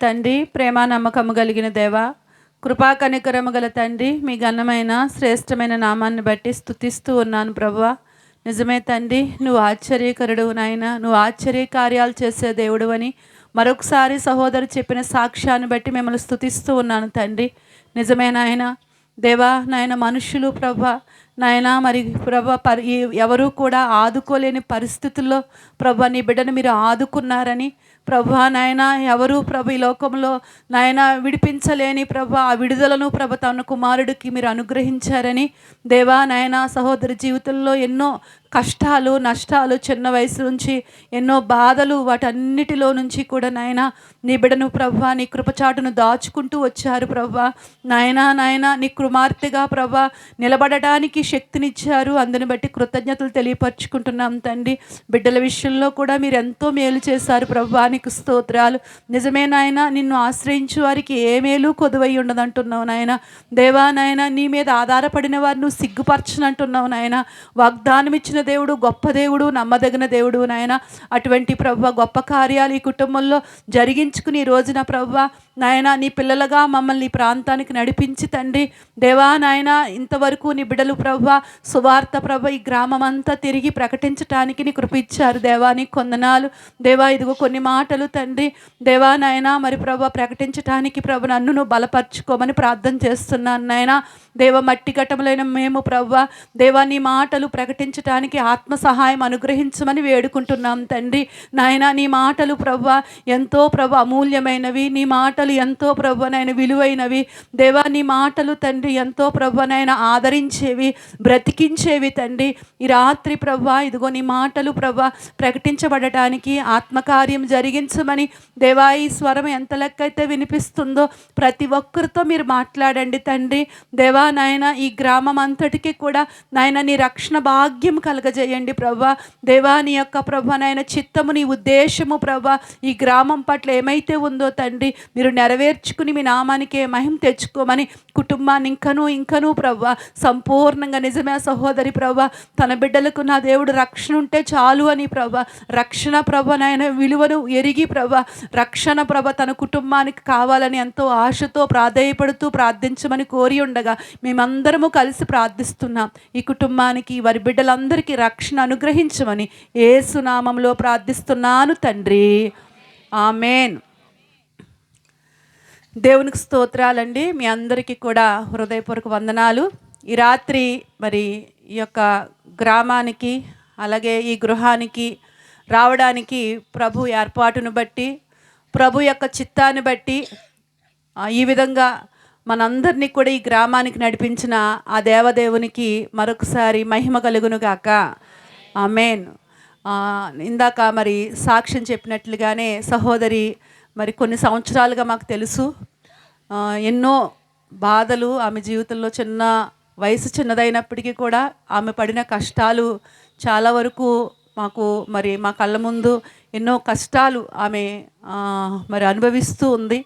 తండ్రి, ప్రేమ నమ్మకము కలిగిన దేవ, కృపా కనికరము గల తండ్రి, మీ ఘనమైన శ్రేష్టమైన నామాన్ని బట్టి స్తుతిస్తూ ఉన్నాను ప్రభువా. నిజమే తండ్రి, నువ్వు ఆశ్చర్యకరుడు నాయన, నువ్వు ఆశ్చర్య కార్యాలు చేసే దేవుడు అని మరొకసారి సహోదరు చెప్పిన సాక్ష్యాన్ని బట్టి మిమ్మల్ని స్తుతిస్తూ ఉన్నాను తండ్రి. నిజమే నాయన దేవా, నాయన మనుషులు ప్రభా నాయన మరి ఎవరూ కూడా ఆదుకోలేని పరిస్థితుల్లో ప్రభా నీ బిడ్డను మీరు ఆదుకున్నారని ప్రభా నాయన, ఎవరు ప్రభు ఈ లోకంలో నాయన విడిపించలేని ప్రభా ఆ విడుదలను ప్రభ తన కుమారుడికి మీరు అనుగ్రహించారని దేవా నాయన, సహోదరి జీవితంలో ఎన్నో కష్టాలు నష్టాలు చిన్న వయసు నుంచి ఎన్నో బాధలు వాటన్నిటిలో నుంచి కూడా నాయన నీ బిడ్డను ప్రభా నీ కృపచాటును దాచుకుంటూ వచ్చారు ప్రభా. నాయన నీ కుమార్తెగా ప్రభా నిలబడడానికి శక్తినిచ్చారు. అందుని బట్టి కృతజ్ఞతలు తెలియపరుచుకుంటున్నాం తండ్రి. బిడ్డల విషయంలో కూడా మీరు ఎంతో మేలు చేశారు ప్రభా, నీకు స్తోత్రాలు. నిజమే నాయన, నిన్ను ఆశ్రయించు వారికి ఏ మేలు కొదువై ఉండదంటున్నావు నాయన. దేవా నాయన, నీ మీద ఆధారపడిన వారు నువ్వు సిగ్గుపరచనంటున్నావు నాయన. వాగ్దానం ఇచ్చిన దేవుడు, గొప్ప దేవుడు, నమ్మదగిన దేవుడు నాయన. అటువంటి ప్రభు గొప్ప కార్యాలు ఈ కుటుంబంలో జరిగించుకుని ఈ రోజున ప్రభు నాయన నీ పిల్లలుగా మమ్మల్ని ఈ ప్రాంతానికి నడిపించి తండ్రి దేవా నాయన, ఇంతవరకు నీ బిడ్డలు ప్రభు సువార్త ప్రభు ఈ గ్రామం అంతా తిరిగి ప్రకటించటానికి నీ కృప ఇచ్చారు దేవా, నీ కొందనాలు దేవా. ఇదిగో కొన్ని మాటలు తండ్రి దేవా నాయన మరి ప్రభు ప్రకటించటానికి ప్రభు నన్ను నువ్వు బలపరచుకోమని ప్రార్థన చేస్తున్నాను నాయన. దేవ మట్టి ఘటములైన మేము ప్రభు దేవా నీ మాటలు ప్రకటించటానికి ఆత్మ సహాయం అనుగ్రహించమని వేడుకుంటున్నాం తండ్రి. నాయన నీ మాటలు ప్రభు ఎంతో ప్రభు అమూల్యమైనవి, నీ మాటలు ఎంతో ప్రభు నాయన విలువైనవి దేవా. నీ మాటలు తండ్రి ఎంతో ప్రభు నాయన ఆదరించేవి, బ్రతికించేవి తండ్రి. ఈ రాత్రి ప్రభు ఇదిగో నీ మాటలు ప్రభు ప్రకటించబడటానికి ఆత్మకార్యం జరిగించమని దేవా. ఈ స్వరం ఎంత లెక్కైతే వినిపిస్తుందో ప్రతి ఒక్కరితో మీరు మాట్లాడండి తండ్రి దేవా నాయన. ఈ గ్రామం అంతటికి కూడా నాయన నీ రక్షణ భాగ్యం కలగజేయండి ప్రభా దేవా. నీ యొక్క ప్రభా నాయన చిత్తము, నీ ఉద్దేశము ప్రభా ఈ గ్రామం పట్ల ఏమైతే ఉందో తండ్రి మీరు నెరవేర్చుకుని మీ నామానికే మహిమ తెచ్చుకోమని కుటుంబాన్ని ఇంకనూ ప్రభా సంపూర్ణంగా నిజమే సహోదరి ప్రభా తన బిడ్డలకు నా దేవుడు రక్షణ ఉంటే చాలు అని ప్రభా రక్షణ ప్రభ నాయన విలువను ఎరిగి ప్రభా రక్షణ ప్రభ తన కుటుంబానికి కావాలని ఎంతో ఆశతో ప్రాధేయపడుతూ ప్రార్థించమని కోరి ఉండగా మేమందరము కలిసి ప్రార్థిస్తున్నాం. ఈ కుటుంబానికి వారి బిడ్డలందరికీ రక్షణ అనుగ్రహించమని యేసు నామములో ప్రార్థిస్తున్నాను తండ్రి, ఆమేన్. దేవునికి స్తోత్రాలండి. మీ అందరికీ కూడా హృదయపూర్వక వందనాలు. ఈ రాత్రి మరి ఈ యొక్క గ్రామానికి అలాగే ఈ గృహానికి రావడానికి ప్రభు ఏర్పాటును బట్టి, ప్రభు యొక్క చిత్తాన్ని బట్టి ఈ విధంగా మనందరినీ కూడా ఈ గ్రామానికి నడిపించిన ఆ దేవదేవునికి మరొకసారి మహిమ కలుగును గాక, ఆమేన్. ఇందాక మరి సాక్ష్యం చెప్పినట్లుగానే సహోదరి మరి కొన్ని సంవత్సరాలుగా మాకు తెలుసు, ఎన్నో బాధలు ఆమె జీవితంలో చిన్న వయసు చిన్నదైనప్పటికీ కూడా ఆమె పడిన కష్టాలు చాలా వరకు మాకు మరి మా కళ్ళ ముందు ఎన్నో కష్టాలు ఆమె మరి అనుభవిస్తూ ఉంది.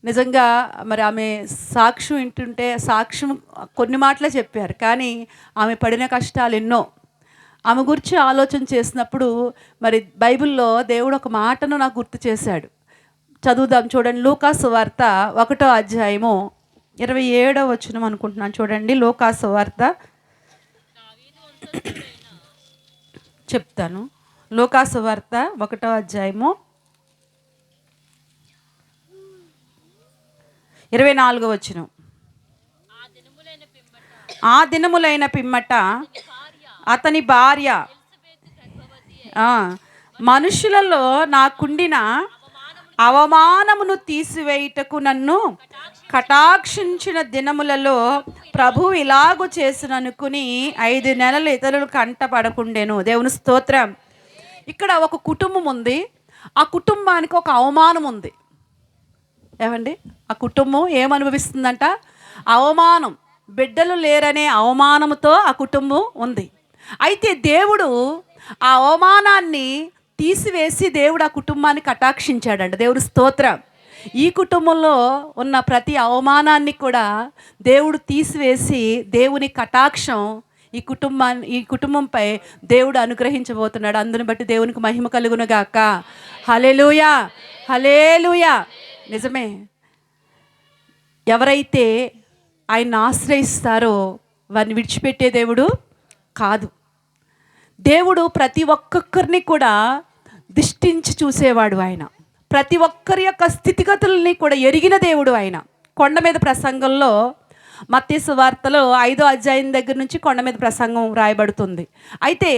నిజంగా మరి ఆమె సాక్ష్యం వింటుంటే సాక్ష్యం కొన్ని మాటలే చెప్పారు, కానీ ఆమె పడిన కష్టాలు ఎన్నో. ఆమె గురించి ఆలోచన చేసినప్పుడు మరి బైబిల్లో దేవుడు ఒక మాటను నాకు గుర్తు చేశాడు. చదువుదాం చూడండి. లూకా సువార్త 1వ అధ్యాయము 27వ వచనం అనుకుంటున్నాను. చూడండి, లూకా సువార్త చెప్తాను. లూకా సువార్త 1వ అధ్యాయము 24వ వచనం. ఆ దినములైన పిమ్మట అతని భార్య మనుషులలో నాకుండిన అవమానమును తీసివేయుటకు నన్ను కటాక్షించిన దినములలో ప్రభు ఇలాగు చేసిననుకుని 5 నెలలు ఇతరులు కంటపడకుండెను. దేవుని స్తోత్రం. ఇక్కడ ఒక కుటుంబం ఉంది, ఆ కుటుంబానికి ఒక అవమానం ఉంది. ఏమండి, ఆ కుటుంబం ఏమనుభవిస్తుందంట? అవమానం. బిడ్డలు లేరనే అవమానంతో ఆ కుటుంబం ఉంది. అయితే దేవుడు ఆ అవమానాన్ని తీసివేసి దేవుడు ఆ కుటుంబాన్ని కటాక్షించాడంట. దేవుడు స్తోత్రం. ఈ కుటుంబంలో ఉన్న ప్రతి అవమానాన్ని కూడా దేవుడు తీసివేసి దేవుని కటాక్షం ఈ కుటుంబంపై దేవుడు అనుగ్రహించబోతున్నాడు. అందుని బట్టి దేవునికి మహిమ కలుగును గాక. హల్లెలూయా, హల్లెలూయా. నిజమే. ఎవరైతే ఆయన్ని ఆశ్రయిస్తారో వారిని విడిచిపెట్టే దేవుడు కాదు. దేవుడు ప్రతి ఒక్కొక్కరిని కూడా దిష్టించి చూసేవాడు ఆయన. ప్రతి ఒక్కరి యొక్క స్థితిగతుల్ని కూడా ఎరిగిన దేవుడు ఆయన. కొండ మీద ప్రసంగంలో మత్తయి సువార్తలో 5వ అధ్యాయం దగ్గర నుంచి కొండ మీద ప్రసంగం రాయబడుతుంది. అయితే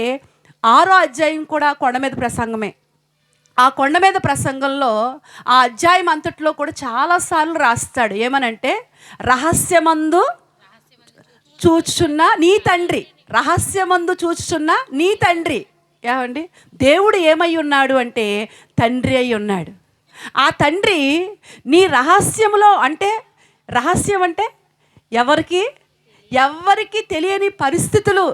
6వ అధ్యాయం కూడా కొండ మీద ప్రసంగమే. ఆ కొండ మీద ప్రసంగంలో ఆ అధ్యాయం అంతట్లో కూడా చాలాసార్లు రాస్తాడు. ఏమనంటే, రహస్యమందు చూచుచున్న నీ తండ్రి, రహస్యమందు చూచుచున్న నీ తండ్రి. ఏమండి, దేవుడు ఏమై ఉన్నాడు అంటే తండ్రి అయి ఉన్నాడు. ఆ తండ్రి నీ రహస్యములో, అంటే రహస్యం అంటే ఎవరికి తెలియని పరిస్థితులు,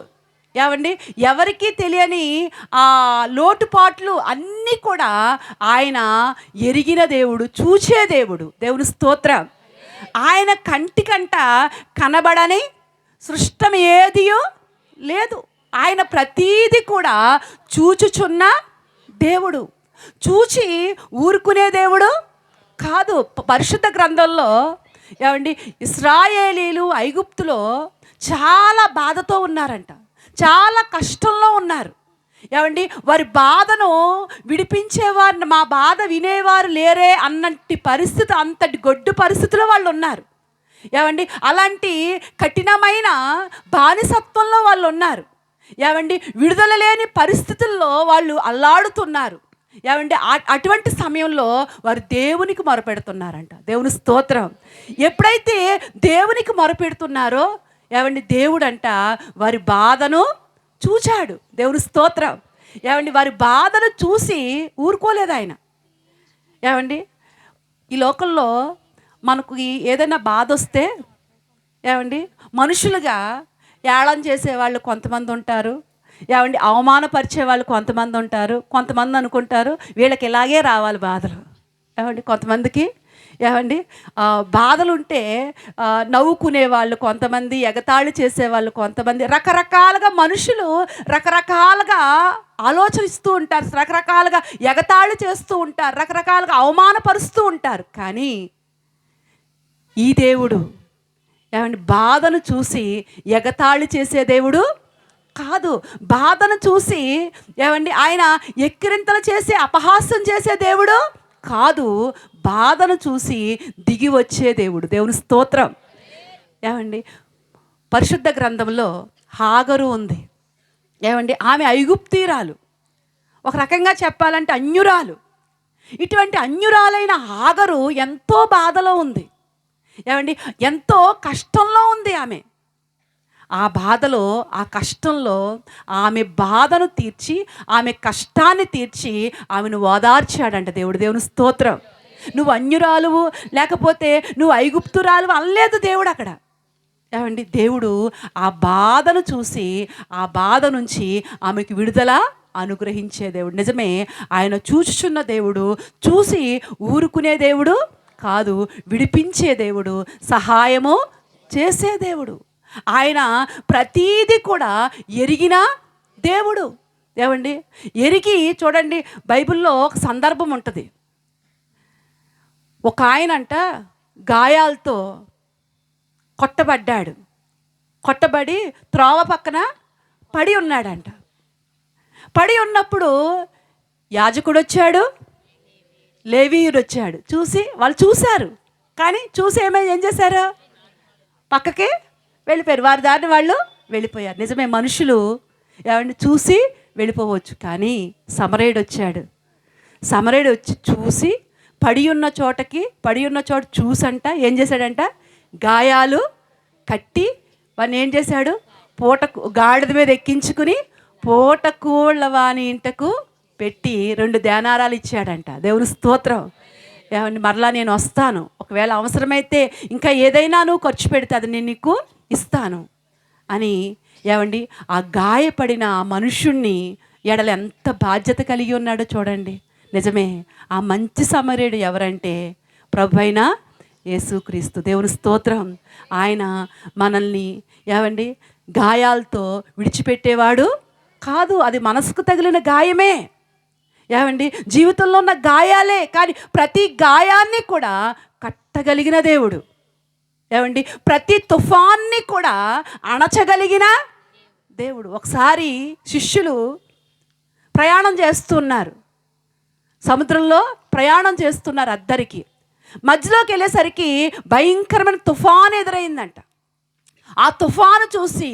ఏమండి, ఎవరికి తెలియని ఆ లోటుపాట్లు అన్నీ కూడా ఆయన ఎరిగిన దేవుడు, చూచే దేవుడు. దేవుని స్తోత్రం. ఆయన కంటికంట కనబడని సృష్టం ఏదియో లేదు. ఆయన ప్రతీది కూడా చూచుచున్న దేవుడు. చూచి ఊరుకునే దేవుడు కాదు. పరిశుద్ధ గ్రంథంలో ఏమండి, ఇశ్రాయేలీలు ఐగుప్తులో చాలా బాధతో ఉన్నారంట, చాలా కష్టంలో ఉన్నారు. ఏమండి, వారి బాధను విడిపించేవారు, మా బాధ వినేవారు లేరే అన్నటి పరిస్థితి, అంతటి గొడ్డు పరిస్థితిలో వాళ్ళు ఉన్నారు. ఏమండి, అలాంటి కఠినమైన బానిసత్వంలో వాళ్ళు ఉన్నారు. ఏమండి, విడుదల లేని పరిస్థితుల్లో వాళ్ళు అల్లాడుతున్నారు. ఏమండి, అటువంటి సమయంలో వారు దేవునికి మొరపెడుతున్నారంట. దేవుని స్తోత్రం. ఎప్పుడైతే దేవునికి మొరపెడుతున్నారో, ఏమండి, దేవుడంట వారి బాధను చూచాడు. దేవుని స్తోత్రం. ఏమండి, వారి బాధను చూసి ఊరుకోలేదు ఆయన. ఏమండి, ఈ లోకంలో మనకు ఏదైనా బాధ వస్తే, ఏమండి, మనుషులుగా ఏళన చేసేవాళ్ళు కొంతమంది ఉంటారు. ఏమండి, అవమానపరిచే వాళ్ళు కొంతమంది ఉంటారు. కొంతమంది అనుకుంటారు వీళ్ళకి ఇలాగే రావాలి బాధలు. ఏమండి, కొంతమందికి ఏమండి బాధలుంటే నవ్వుకునే వాళ్ళు కొంతమంది, ఎగతాళి చేసేవాళ్ళు కొంతమంది, రకరకాలుగా మనుషులు రకరకాలుగా ఆలోచిస్తూ ఉంటారు, రకరకాలుగా ఎగతాళి చేస్తూ ఉంటారు, రకరకాలుగా అవమానపరుస్తూ ఉంటారు. కానీ ఈ దేవుడు ఏమండి బాధను చూసి ఎగతాళి చేసే దేవుడు కాదు. బాధను చూసి ఏమండి ఆయన ఎక్కిరింతలు చేసే, అపహాస్యం చేసే దేవుడు కాదు. బాధను చూసి దిగి వచ్చే దేవుడు. దేవుని స్తోత్రం. ఏమండి, పరిశుద్ధ గ్రంథంలో హాగరు ఉంది. ఏమండి, ఆమె ఐగుప్తీరాలు, ఒక రకంగా చెప్పాలంటే అన్యురాలు. ఇటువంటి అన్యురాలైన హాగరు ఎంతో బాధలో ఉంది. ఏమండి, ఎంతో కష్టంలో ఉంది ఆమె. ఆ బాధలో, ఆ కష్టంలో ఆమె బాధను తీర్చి, ఆమె కష్టాన్ని తీర్చి ఆమెను ఓదార్చాడంట దేవుడు. దేవుని స్తోత్రం. నువ్వు అన్యురాలువు, లేకపోతే నువ్వు ఐగుప్తురాలువు అనలేదు దేవుడు అక్కడ. ఏమండి, దేవుడు ఆ బాధను చూసి, ఆ బాధ నుంచి ఆమెకు విడుదల అనుగ్రహించే దేవుడు. నిజమే, ఆయన చూచుచున్న దేవుడు, చూసి ఊరుకునే దేవుడు కాదు, విడిపించే దేవుడు, సహాయము చేసే దేవుడు. ఆయన ప్రతీది కూడా ఎరిగిన దేవుడు. ఏమండి, ఎరిగి చూడండి, బైబిల్లో ఒక సందర్భం ఉంటుంది. ఒక ఆయనంట గాయాలతో కొట్టబడ్డాడు. కొట్టబడి త్రోవ పక్కన పడి ఉన్నాడంట. పడి ఉన్నప్పుడు యాజకుడు వచ్చాడు, లేవీయుడు వచ్చాడు. చూసి వాళ్ళు చూశారు, కానీ చూసి ఏం చేశారు? పక్కకి వెళ్ళిపోయారు. వారి దారిని వాళ్ళు వెళ్ళిపోయారు. నిజమే, మనుషులు ఏమండి చూసి వెళ్ళిపోవచ్చు, కానీ సమరయుడు వచ్చాడు. సమరయుడు వచ్చి చూసి పడి ఉన్న చోట చూసంట ఏం చేశాడంట? గాయాలు కట్టి వాడిని ఏం చేశాడు? గాడిద మీద ఎక్కించుకుని పూటకూళ్ళ వాని ఇంటకు పెట్టి 2 దేనారాలు ఇచ్చాడంట. దేవుని స్తోత్రం. ఏమండి, మరలా నేను వస్తాను, ఒకవేళ అవసరమైతే ఇంకా ఏదైనా నువ్వు ఖర్చు పెడితే అది నేను నీకు ఇస్తాను అని. ఏమండి, ఆ గాయపడిన ఆ మనుషుణ్ణి ఎడల ఎంత బాధ్యత కలిగి ఉన్నాడో చూడండి. నిజమే, ఆ మంచి సమరయుడు ఎవరంటే ప్రభువైన యేసుక్రీస్తు. దేవుని స్తోత్రం. ఆయన మనల్ని ఏమండి గాయాలతో విడిచిపెట్టేవాడు కాదు. అది మనసుకు తగిలిన గాయమే. ఏమండి, జీవితంలో ఉన్న గాయాలే, కానీ ప్రతి గాయాన్ని కూడా కట్టగలిగిన దేవుడు. ఏమండి, ప్రతి తుఫాన్ని కూడా అణచగలిగిన దేవుడు. ఒకసారి శిష్యులు ప్రయాణం చేస్తున్నారు, సముద్రంలో ప్రయాణం చేస్తున్నారు అద్దరికి. మధ్యలోకి వెళ్ళేసరికి భయంకరమైన తుఫాను ఎదురైందంట. ఆ తుఫాను చూసి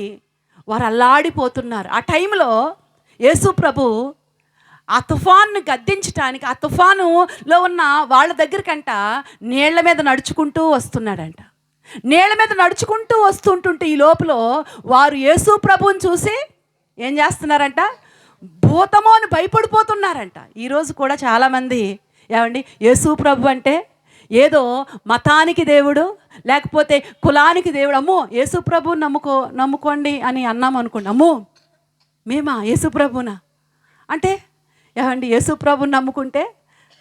వారు అల్లాడిపోతున్నారు. ఆ టైంలో యేసు ప్రభు ఆ తుఫాను గద్దించటానికి ఆ తుఫానులో ఉన్న వాళ్ళ దగ్గరికంట నీళ్ల మీద నడుచుకుంటూ వస్తున్నాడంట. నీళ్ల మీద నడుచుకుంటూ వస్తుంటుంటే ఈ లోపల వారు యేసు ప్రభువుని చూసి ఏం చేస్తున్నారంట? భూతమో అని భయపడిపోతున్నారంట. ఈరోజు కూడా చాలామంది ఏమండి, యేసు ప్రభు అంటే ఏదో మతానికి దేవుడు, లేకపోతే కులానికి దేవుడు. అమ్మో యేసు ప్రభుని నమ్ముకోండి అని అన్నాం అనుకోండి, అమ్మో మేమా యేసు ప్రభునా అంటే ఏమండి, యేసు ప్రభుని నమ్ముకుంటే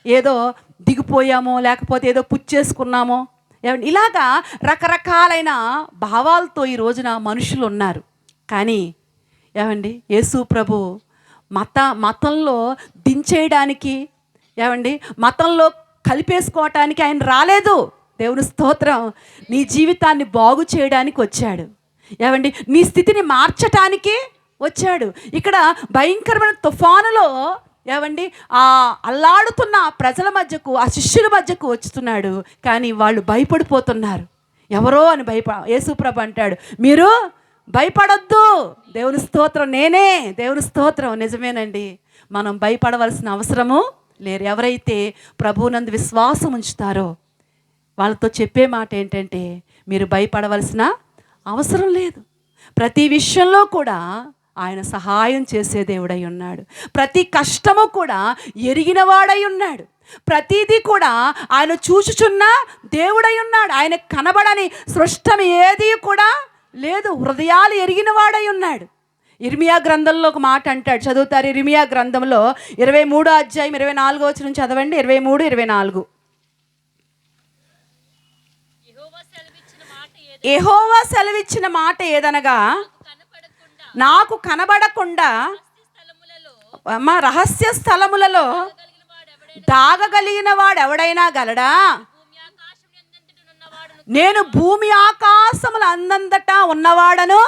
ఏదో దిగిపోయామో, లేకపోతే ఏదో పుచ్చేసుకున్నామో, ఏమండి ఇలాగా రకరకాలైన భావాలతో ఈ రోజున మనుషులు ఉన్నారు. కానీ ఏమండి, యేసు ప్రభు మతంలో దించేయడానికి, ఏమండి మతంలో కలిపేసుకోవటానికి ఆయన రాలేదు. దేవుని స్తోత్రం. నీ జీవితాన్ని బాగు చేయడానికి వచ్చాడు. ఏమండి, నీ స్థితిని మార్చటానికి వచ్చాడు. ఇక్కడ భయంకరమైన తుఫానులో ఏమండి ఆ అల్లాడుతున్న ప్రజల మధ్యకు, ఆ శిష్యుల మధ్యకు వచ్చుతున్నాడు. కానీ వాళ్ళు భయపడిపోతున్నారు. ఎవరో అని యేసుప్రభు అంటాడు, మీరు భయపడొద్దు. దేవుని స్తోత్రం, నేనే. దేవుని స్తోత్రం. నిజమేనండి, మనం భయపడవలసిన అవసరము లేరు. ఎవరైతే ప్రభువునందు విశ్వాసం ఉంచుతారో వాళ్ళతో చెప్పే మాట ఏంటంటే, మీరు భయపడవలసిన అవసరం లేదు. ప్రతి విషయంలో కూడా ఆయన సహాయం చేసే దేవుడై ఉన్నాడు. ప్రతి కష్టము కూడా ఎరిగినవాడై ఉన్నాడు. ప్రతిదీ కూడా ఆయన చూచుచున్న దేవుడై ఉన్నాడు. ఆయన కనబడని సృష్టం ఏది కూడా లేదు. హృదయాలు ఎరిగిన వాడై ఉన్నాడు. ఇర్మియా గ్రంథంలో ఒక మాట అంటాడు, చదువుతారు. ఇర్మియా గ్రంథంలో 23వ అధ్యాయం 24వ వచనం చదవండి. 23, 24. యెహోవా సెలవిచ్చిన మాట ఏదనగా, నాకు కనబడకుండా మా రహస్య స్థలములలో దాగగలిగిన వాడు ఎవడైనా గలడా? నేను భూమి ఆకాశముల అందంతటా ఉన్నవాడను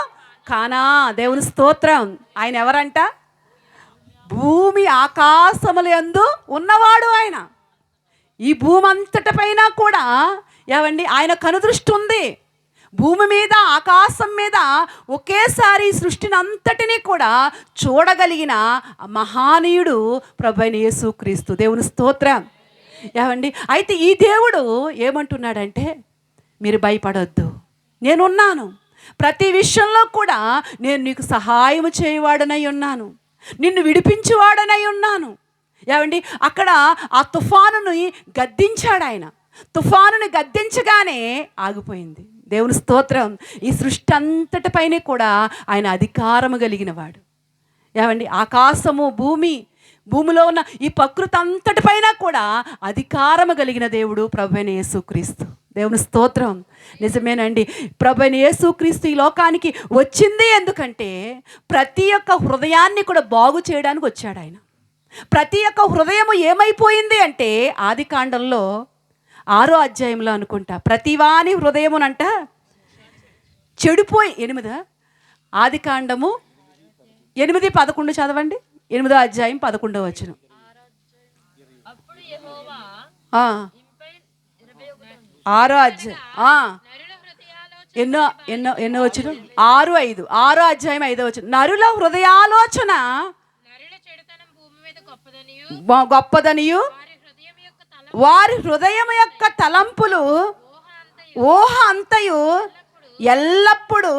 కానా. దేవుని స్తోత్రం. ఆయన ఎవరంట? భూమి ఆకాశముల యందు ఉన్నవాడు ఆయన. ఈ భూమి అంతటిపైన కూడా ఏమండి ఆయన కనుదృష్టి ఉంది. భూమి మీద, ఆకాశం మీద ఒకేసారి సృష్టిని అంతటినీ కూడా చూడగలిగిన మహానీయుడు ప్రభువైన యేసుక్రీస్తు. దేవుని స్తోత్రం. ఏమండి, అయితే ఈ దేవుడు ఏమంటున్నాడంటే, మీరు భయపడొద్దు, నేనున్నాను. ప్రతి విషయంలో కూడా నేను నీకు సహాయం చేయవాడనై ఉన్నాను, నిన్ను విడిపించేవాడనై ఉన్నాను. ఏమండి, అక్కడ ఆ తుఫానుని గద్దించాడు ఆయన. తుఫానుని గద్దించగానే ఆగిపోయింది. దేవుని స్తోత్రం. ఈ సృష్టి అంతటిపైనే కూడా ఆయన అధికారము కలిగిన వాడు. ఏమండి, ఆకాశము, భూమిలో ఉన్న ఈ ప్రకృతి అంతటిపైన కూడా అధికారము కలిగిన దేవుడు ప్రభువైన యేసుక్రీస్తు. దేవుని స్తోత్రం. నిజమేనండి, ప్రభువైన యేసుక్రీస్తు ఈ లోకానికి వచ్చింది ఎందుకంటే ప్రతి ఒక్క హృదయాన్ని కూడా బాగు చేయడానికి వచ్చాడు ఆయన. ప్రతి ఒక్క హృదయము ఏమైపోయింది అంటే ఆదికాండంలో 6వ అధ్యాయంలో అనుకుంటా, ప్రతివాని హృదయమునంట చెడిపోయి 8 ఆదికాండము 8:11 చదవండి. 8వ అధ్యాయం 11వ వచనం. ఆరో అధ్యాయం ఎన్నో వచ్చిన 6:5 6వ అధ్యాయం 5వ వచనం. నరుల హృదయాలోచన గొప్పదనియు వారి హృదయం యొక్క తలంపులు ఊహ అంతయు ఎల్లప్పుడూ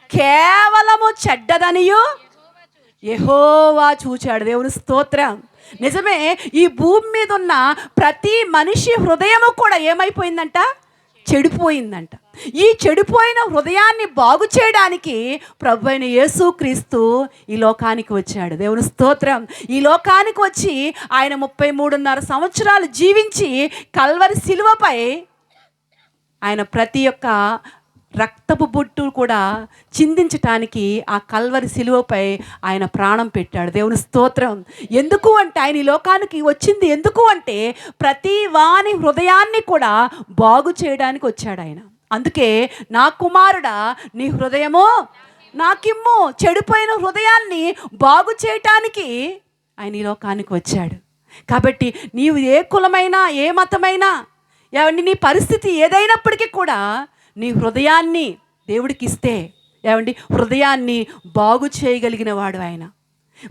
కేవలము చెడ్డదనియు యెహోవా చూచాడు. దేవుని స్తోత్రం. నిజమే, ఈ భూమి మీద ఉన్న ప్రతి మనిషి హృదయము కూడా ఏమైపోయిందంట? చెడిపోయిందంట. ఈ చెడిపోయిన హృదయాన్ని బాగు చేయడానికి ప్రభువైన యేసుక్రీస్తు ఈ లోకానికి వచ్చాడు. దేవుని స్తోత్రం. ఈ లోకానికి వచ్చి ఆయన 33.5 సంవత్సరాలు జీవించి కల్వరి శిలువపై ఆయన ప్రతి ఒక్క రక్తపు బొట్టు కూడా చిందించటానికి ఆ కల్వరి శిలువపై ఆయన ప్రాణం పెట్టాడు. దేవుని స్తోత్రం. ఎందుకు అంటే ఆయన ఈ లోకానికి వచ్చింది ఎందుకు అంటే ప్రతి వాని హృదయాన్ని కూడా బాగు చేయడానికి వచ్చాడు ఆయన. అందుకే నా కుమారుడా నీ హృదయము నాకిమ్ము, చెడిపోయిన హృదయాన్ని బాగు చేయటానికి ఆయన ఈ లోకానికి వచ్చాడు. కాబట్టి నీవు ఏ కులమైనా ఏ మతమైనా ఏమండి నీ పరిస్థితి ఏదైనప్పటికీ కూడా నీ హృదయాన్ని దేవుడికి ఇస్తే ఏమండి హృదయాన్ని బాగు చేయగలిగిన వాడు ఆయన.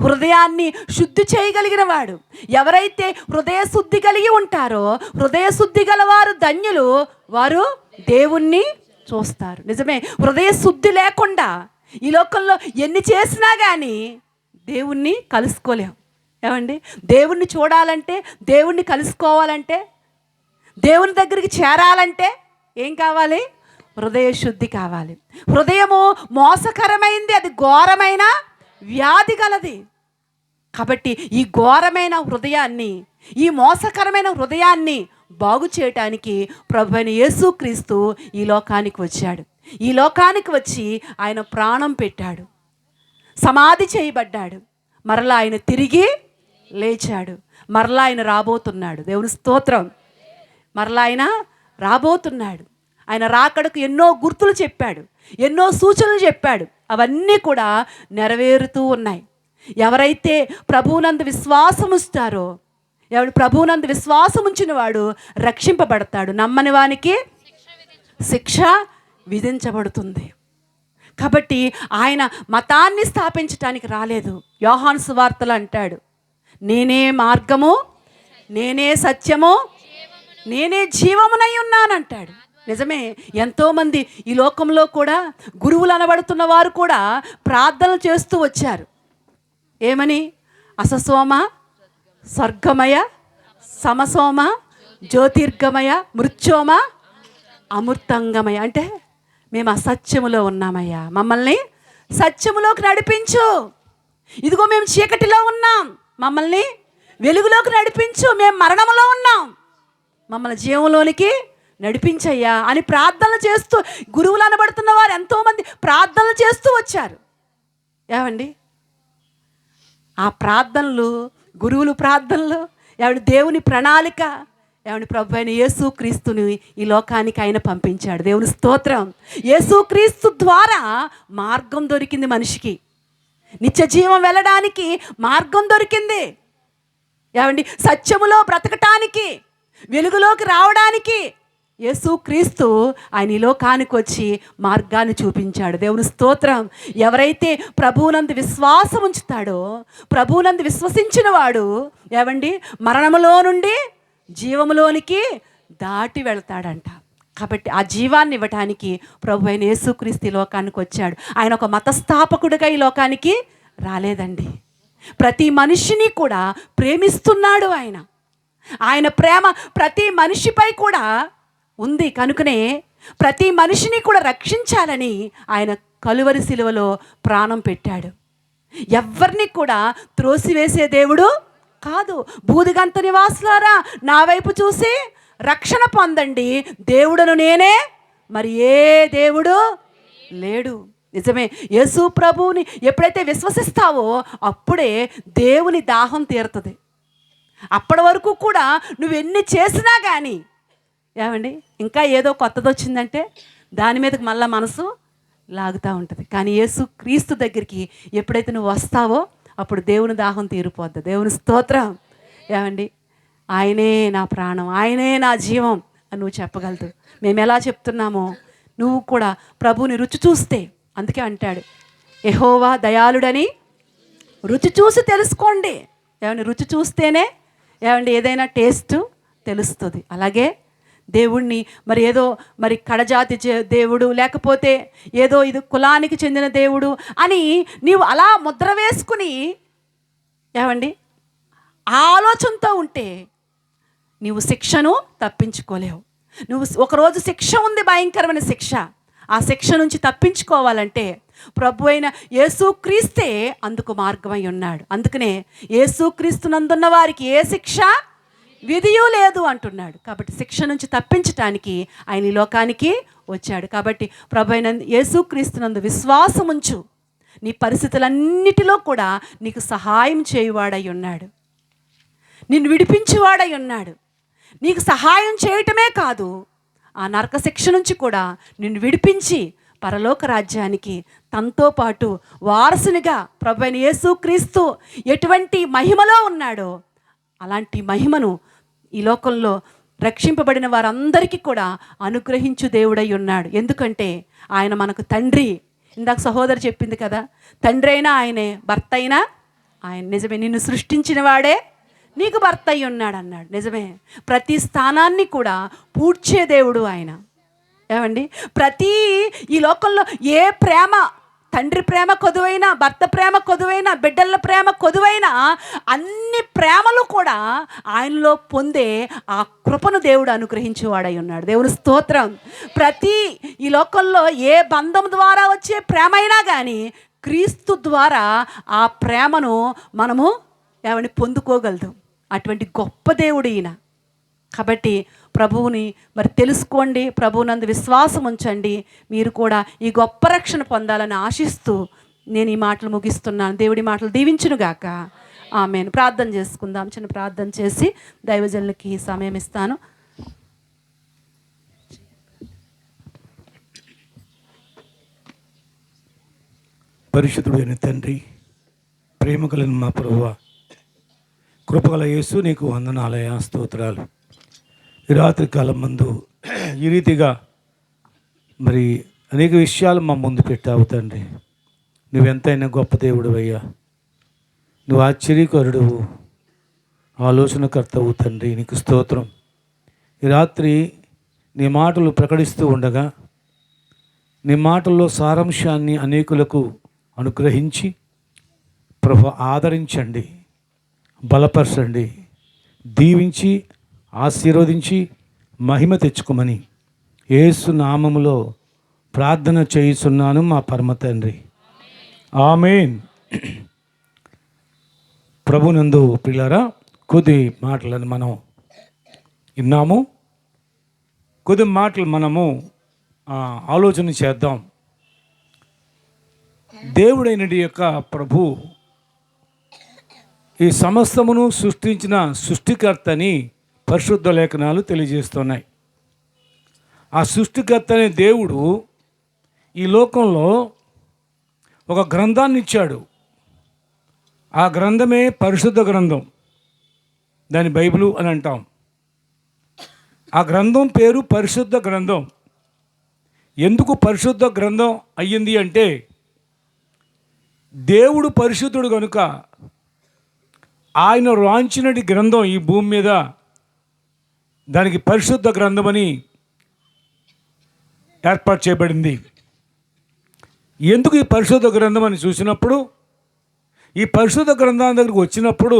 హృదయాన్ని శుద్ధి చేయగలిగిన వాడు. ఎవరైతే హృదయ శుద్ధి కలిగి ఉంటారో హృదయ శుద్ధి గలవారు ధన్యులు, వారు దేవుణ్ణి చూస్తారు. నిజమే, హృదయ శుద్ధి లేకుండా ఈ లోకంలో ఎన్ని చేసినా కానీ దేవుణ్ణి కలుసుకోలేం. ఏమండి దేవుణ్ణి చూడాలంటే, దేవుణ్ణి కలుసుకోవాలంటే, దేవుని దగ్గరికి చేరాలంటే ఏం కావాలి? హృదయ శుద్ధి కావాలి. హృదయము మోసకరమైంది, అది ఘోరమైన వ్యాధి గలది. కాబట్టి ఈ ఘోరమైన హృదయాన్ని, ఈ మోసకరమైన హృదయాన్ని బాగు చేయటానికి ప్రభువైన యేసుక్రీస్తు ఈ లోకానికి వచ్చాడు. ఈ లోకానికి వచ్చి ఆయన ప్రాణం పెట్టాడు, సమాధి చేయబడ్డాడు, మరలా ఆయన తిరిగి లేచాడు, మరలా ఆయన రాబోతున్నాడు. దేవుని స్తోత్రం. మరలా ఆయన రాబోతున్నాడు. ఆయన రాకడకు ఎన్నో గుర్తులు చెప్పాడు, ఎన్నో సూచనలు చెప్పాడు. అవన్నీ కూడా నెరవేరుతూ ఉన్నాయి. ఎవరైతే ప్రభువునందు విశ్వాసం ఉంచుతారో, ఎవడు ప్రభువునందు విశ్వాసం ఉంచిన వాడు రక్షింపబడతాడు, నమ్మని వానికి శిక్ష విధించబడుతుంది. కాబట్టి ఆయన మతాన్ని స్థాపించడానికి రాలేదు. యోహాను సువార్తలో అంటాడు, నేనే మార్గము, నేనే సత్యము, నేనే జీవమునై ఉన్నానంటాడు. నిజమే, ఎంతోమంది ఈ లోకంలో కూడా గురువులు అనబడుతున్న వారు కూడా ప్రార్థనలు చేస్తూ వచ్చారు. ఏమని? అససోమ స్వర్గమయ, సమసోమ జ్యోతిర్గమయ, మృత్యోమ అమృతంగమయ. అంటే మేము అసత్యములో ఉన్నామయ్యా, మమ్మల్ని సత్యములోకి నడిపించు. ఇదిగో మేము చీకటిలో ఉన్నాం, మమ్మల్ని వెలుగులోకి నడిపించు. మేము మరణములో ఉన్నాం, మమ్మల్ని జీవంలోనికి నడిపించయ్యా అని ప్రార్థనలు చేస్తూ గురువులు అనబడుతున్న వారు ఎంతోమంది ప్రార్థనలు చేస్తూ వచ్చారు. ఏమండి ఆ ప్రార్థనలు, గురువులు ప్రార్థనలు, ఏమండి దేవుని ప్రణాళిక, ఏమండి ప్రభు అయిన యేసుక్రీస్తుని ఈ లోకానికి ఆయన పంపించాడు. దేవుని స్తోత్రం. యేసుక్రీస్తు ద్వారా మార్గం దొరికింది మనిషికి, నిత్య జీవం వెళ్ళడానికి మార్గం దొరికింది. ఏమండి సత్యములో బ్రతకటానికి, వెలుగులోకి రావడానికి యేసుక్రీస్తు ఆయన ఈ లోకానికి వచ్చి మార్గాన్ని చూపించాడు. దేవుని స్తోత్రం. ఎవరైతే ప్రభువునందు విశ్వాసం ఉంచుతాడో, ప్రభువునందు విశ్వసించిన వాడు ఏమండి మరణములో నుండి జీవములోనికి దాటి వెళ్తాడంట. కాబట్టి ఆ జీవాన్ని ఇవ్వటానికి ప్రభు అయిన యేసుక్రీస్తు ఈ లోకానికి వచ్చాడు. ఆయన ఒక మతస్థాపకుడిగా ఈ లోకానికి రాలేదండి. ప్రతి మనిషిని కూడా ప్రేమిస్తున్నాడు ఆయన. ఆయన ప్రేమ ప్రతి మనిషిపై కూడా ఉంది. కనుకనే ప్రతి మనిషిని కూడా రక్షించాలని ఆయన కలువరి శిలువలో ప్రాణం పెట్టాడు. ఎవరిని కూడా త్రోసివేసే దేవుడు కాదు. బూదిగంత నివాసులారా నా వైపు చూసి రక్షణ పొందండి, దేవుడను నేనే, మరి ఏ దేవుడు లేడు. నిజమే, యేసు ప్రభువుని ఎప్పుడైతే విశ్వసిస్తావో అప్పుడే దేవుని దాహం తీరుతుంది. అప్పటి వరకు కూడా నువ్వెన్ని చేసినా కానీ ఏమండి ఇంకా ఏదో కొత్తది వచ్చిందంటే దాని మీదకి మళ్ళీ మనసు లాగుతూ ఉంటుంది. కానీ యేసు క్రీస్తు దగ్గరికి ఎప్పుడైతే నువ్వు వస్తావో అప్పుడు దేవుని దాహం తీరిపోద్ది. దేవుని స్తోత్రం. ఏమండి ఆయనే నా ప్రాణం, ఆయనే నా జీవం అని నువ్వు చెప్పగలదు. మేము ఎలా చెప్తున్నామో నువ్వు కూడా ప్రభువుని రుచి చూస్తే, అందుకే అంటాడు యెహోవా దయాళుడని రుచి చూసి తెలుసుకోండి. ఏమండి రుచి చూస్తేనే ఏమండి ఏదైనా టేస్ట్ తెలుస్తుంది. అలాగే దేవుణ్ణి మరి ఏదో మరి కడజాతి దేవుడు, లేకపోతే ఏదో ఇది కులానికి చెందిన దేవుడు అని నీవు అలా ముద్ర వేసుకుని ఏమండి ఆ ఆలోచనతో ఉంటే నీవు శిక్షను తప్పించుకోలేవు. నువ్వు ఒకరోజు శిక్ష ఉంది, భయంకరమైన శిక్ష. ఆ శిక్ష నుంచి తప్పించుకోవాలంటే ప్రభు అయిన యేసుక్రీస్తే అందుకు మార్గమై ఉన్నాడు. అందుకనే యేసుక్రీస్తునందున్న వారికి ఏ శిక్ష విధియూ లేదు అంటున్నాడు. కాబట్టి శిక్ష నుంచి తప్పించటానికి ఆయన ఈ లోకానికి వచ్చాడు. కాబట్టి ప్రభువైన యేసుక్రీస్తునందు విశ్వాసం ఉంచు. నీ పరిస్థితులన్నిటిలో కూడా నీకు సహాయం చేయువాడై ఉన్నాడు, నిన్ను విడిపించేవాడై ఉన్నాడు. నీకు సహాయం చేయటమే కాదు, ఆ నరక శిక్ష నుంచి కూడా నిన్ను విడిపించి పరలోక రాజ్యానికి తనతో పాటు వారసునిగా ప్రభువైన యేసుక్రీస్తు ఎటువంటి మహిమలో ఉన్నాడో అలాంటి మహిమను ఈ లోకంలో రక్షింపబడిన వారందరికీ కూడా అనుగ్రహించు దేవుడై ఉన్నాడు. ఎందుకంటే ఆయన మనకు తండ్రి. ఇందాక సహోదరు చెప్పింది కదా, తండ్రి అయినా ఆయనే, భర్త అయినా ఆయన. నిజమే, నిన్ను సృష్టించిన వాడే నీకు భర్త అయి ఉన్నాడు అన్నాడు. నిజమే, ప్రతి స్థానాన్ని కూడా పూడ్చే దేవుడు ఆయన. ఏమండి, ప్రతి ఈ లోకంలో ఏ ప్రేమ, తండ్రి ప్రేమ కొదువైనా, భర్త ప్రేమ కొదువైనా, బిడ్డల ప్రేమ కొదువైనా, అన్ని ప్రేమలు కూడా ఆయనలో పొందే ఆ కృపను దేవుడు అనుగ్రహించేవాడై ఉన్నాడు. దేవుని స్తోత్రం. ప్రతి ఈ లోకంలో ఏ బంధం ద్వారా వచ్చే ప్రేమ అయినా కానీ క్రీస్తు ద్వారా ఆ ప్రేమను మనము ఏమని పొందుకోగలదు. అటువంటి గొప్ప దేవుడు ఈయన. కాబట్టి ప్రభువుని మరి తెలుసుకోండి, ప్రభువునందు విశ్వాసం ఉంచండి. మీరు కూడా ఈ గొప్ప రక్షణ పొందాలని ఆశిస్తూ నేను ఈ మాటలు ముగిస్తున్నాను. దేవుడి మాటలు దీవించునుగాక. ఆమేన్. ప్రార్థన చేసుకుందాం. చిన్న ప్రార్థన చేసి దైవజనులకి సమయం ఇస్తాను. పరిశుద్ధుడైన తండ్రి, ప్రేమ కలిగిన మా ప్రభువా, కృపగల యేసు నీకు వందనాలయ, స్తోత్రాలు. ఈ రాత్రి కాలం మందు ఈ రీతిగా మరి అనేక విషయాలు మా ముందు పెట్టావు తండ్రి. నువ్వెంతైనా గొప్ప దేవుడు అయ్యా, నువ్వు ఆశ్చర్యకరుడువు, ఆలోచనకర్తవు తండ్రి. నీకు స్తోత్రం. ఈ రాత్రి నీ మాటలు ప్రకటిస్తూ ఉండగా నీ మాటల్లో సారాంశాన్ని అనేకులకు అనుగ్రహించి ప్రభు ఆదరించండి, బలపరచండి, దీవించి ఆశీర్వదించి మహిమ తెచ్చుకోమని యేసు నామములో ప్రార్థన చేయుచున్నాను మా పరమ తండ్రి. ఆమేన్. ప్రభునందు ప్రియులారా, కొద్ది మాటలను మనం విన్నాము. కొద్ది మాటలు మనము ఆలోచన చేద్దాం. దేవుడైన యొక్క ప్రభు ఈ సమస్తమును సృష్టించిన సృష్టికర్తని పరిశుద్ధ లేఖనాలు తెలియజేస్తున్నాయి. ఆ సృష్టికర్త అనే దేవుడు ఈ లోకంలో ఒక గ్రంథాన్ని ఇచ్చాడు. ఆ గ్రంథమే పరిశుద్ధ గ్రంథం, దాని బైబిలు అని అంటాం. ఆ గ్రంథం పేరు పరిశుద్ధ గ్రంథం. ఎందుకు పరిశుద్ధ గ్రంథం అయ్యింది అంటే దేవుడు పరిశుద్ధుడు కనుక ఆయన రాంచినటి గ్రంథం ఈ భూమి మీద దానికి పరిశుద్ధ గ్రంథమని ఏర్పాటు చేయబడింది. ఎందుకు ఈ పరిశుద్ధ గ్రంథం అని చూసినప్పుడు, ఈ పరిశుద్ధ గ్రంథం దగ్గరికి వచ్చినప్పుడు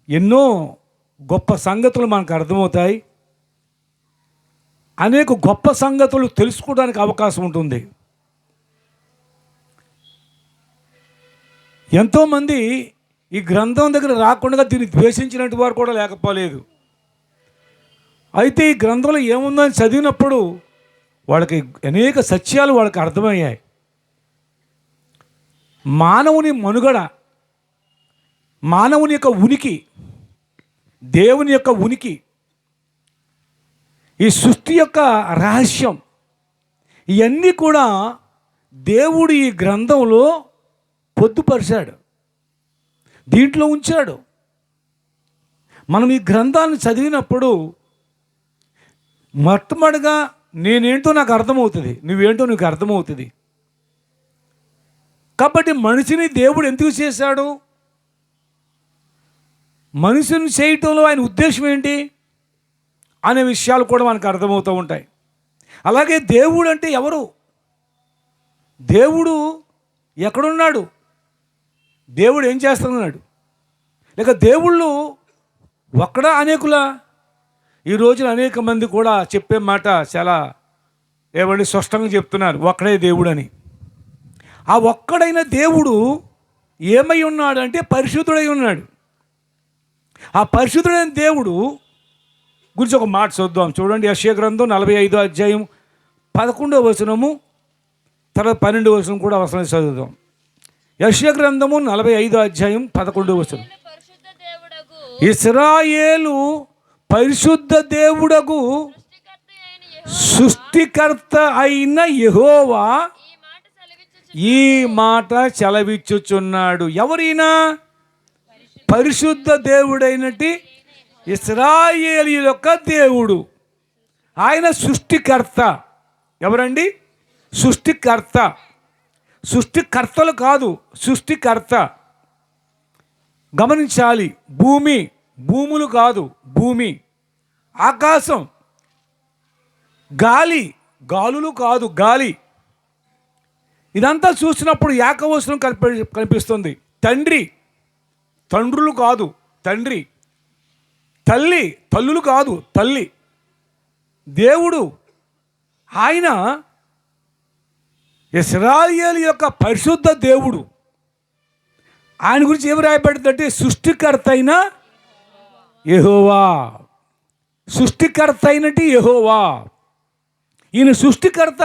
ఎన్నో గొప్ప సంగతులు మనకు అర్థమవుతాయి. అనేక గొప్ప సంగతులు తెలుసుకోవడానికి అవకాశం ఉంటుంది. ఎంతోమంది ఈ గ్రంథం దగ్గర రాకుండా దీన్ని ద్వేషించినట్టు వారు కూడా లేకపోలేదు. అయితే ఈ గ్రంథంలో ఏముందని చదివినప్పుడు వాళ్ళకి అనేక సత్యాలు వాళ్ళకి అర్థమయ్యాయి. మానవుని మనుగడ, మానవుని యొక్క ఉనికి, దేవుని యొక్క ఉనికి, ఈ సృష్టి యొక్క రహస్యం, ఇవన్నీ కూడా దేవుడు ఈ గ్రంథంలో పొద్దుపరిచాడు, దీంట్లో ఉంచాడు. మనం ఈ గ్రంథాన్ని చదివినప్పుడు మొట్టమొదటిగా నేనేంటో నాకు అర్థమవుతుంది, నువ్వేంటో నీకు అర్థమవుతుంది. కాబట్టి మనిషిని దేవుడు ఎందుకు చేశాడు, మనిషిని చేయటంలో ఆయన ఉద్దేశం ఏంటి అనే విషయాలు కూడా మనకు అర్థమవుతూ ఉంటాయి. అలాగే దేవుడు అంటే ఎవరు, దేవుడు ఎక్కడున్నాడు, దేవుడు ఏం చేస్తున్నాడు, లేక దేవుళ్ళు ఒక్కడా అనేకులా? ఈ రోజున అనేక మంది కూడా చెప్పే మాట చాలా ఏమండి స్పష్టంగా చెప్తున్నారు, ఒక్కడే దేవుడు అని. ఆ ఒక్కడైన దేవుడు ఏమై ఉన్నాడు అంటే పరిశుద్ధుడై ఉన్నాడు. ఆ పరిశుద్ధుడైన దేవుడు గురించి ఒక మాట చూద్దాం. చూడండి, యెషయా గ్రంథం 45వ అధ్యాయం 11వ వచనము, తర్వాత 12వ వచనం కూడా అవసరం చదువుదాం. యెషయా గ్రంథము 45వ అధ్యాయం 11వ వచనం. ఇశ్రాయేలు పరిశుద్ధ దేవుడగు సృష్టికర్త అయిన యెహోవా ఈ మాట చలవిచ్చుచున్నాడు. ఎవరైనా? పరిశుద్ధ దేవుడైనటి ఇశ్రాయేలు యొక్క దేవుడు. ఆయన సృష్టికర్త. ఎవరండి? సృష్టికర్త. సృష్టికర్తలు కాదు, సృష్టికర్త. గమనించాలి. భూములు కాదు, భూమి. ఆకాశం, గాలులు కాదు, గాలి. ఇదంతా చూసినప్పుడు ఏకవచనం కనిపిస్తుంది. తండ్రులు కాదు, తండ్రి. తల్లులు కాదు, తల్లి. దేవుడు ఆయన ఇశ్రాయేలు యొక్క పరిశుద్ధ దేవుడు. ఆయన గురించి ఏమి రాయబడిందంటే సృష్టికర్త అయిన యెహోవా. సృష్టికర్త అయినటి యెహోవా. ఈయన సృష్టికర్త.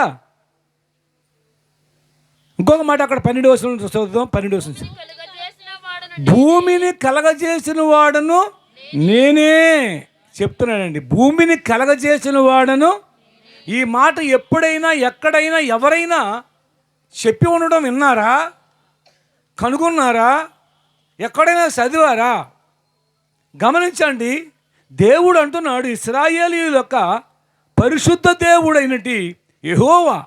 ఇంకొక మాట అక్కడ 12వ వచనం చదువుదాం. 12వ వచనం. భూమిని కలగజేసిన వాడను నేనే. చెప్తున్నానండి, భూమిని కలగజేసిన వాడను. ఈ మాట ఎప్పుడైనా ఎక్కడైనా ఎవరైనా చెప్పి ఉండడం విన్నారా? కనుగొన్నారా? ఎక్కడైనా చదివారా? గమనించండి, దేవుడు అంటున్నాడు ఇశ్రాయేలీయుల యొక్క పరిశుద్ధ దేవుడైనటి యెహోవా,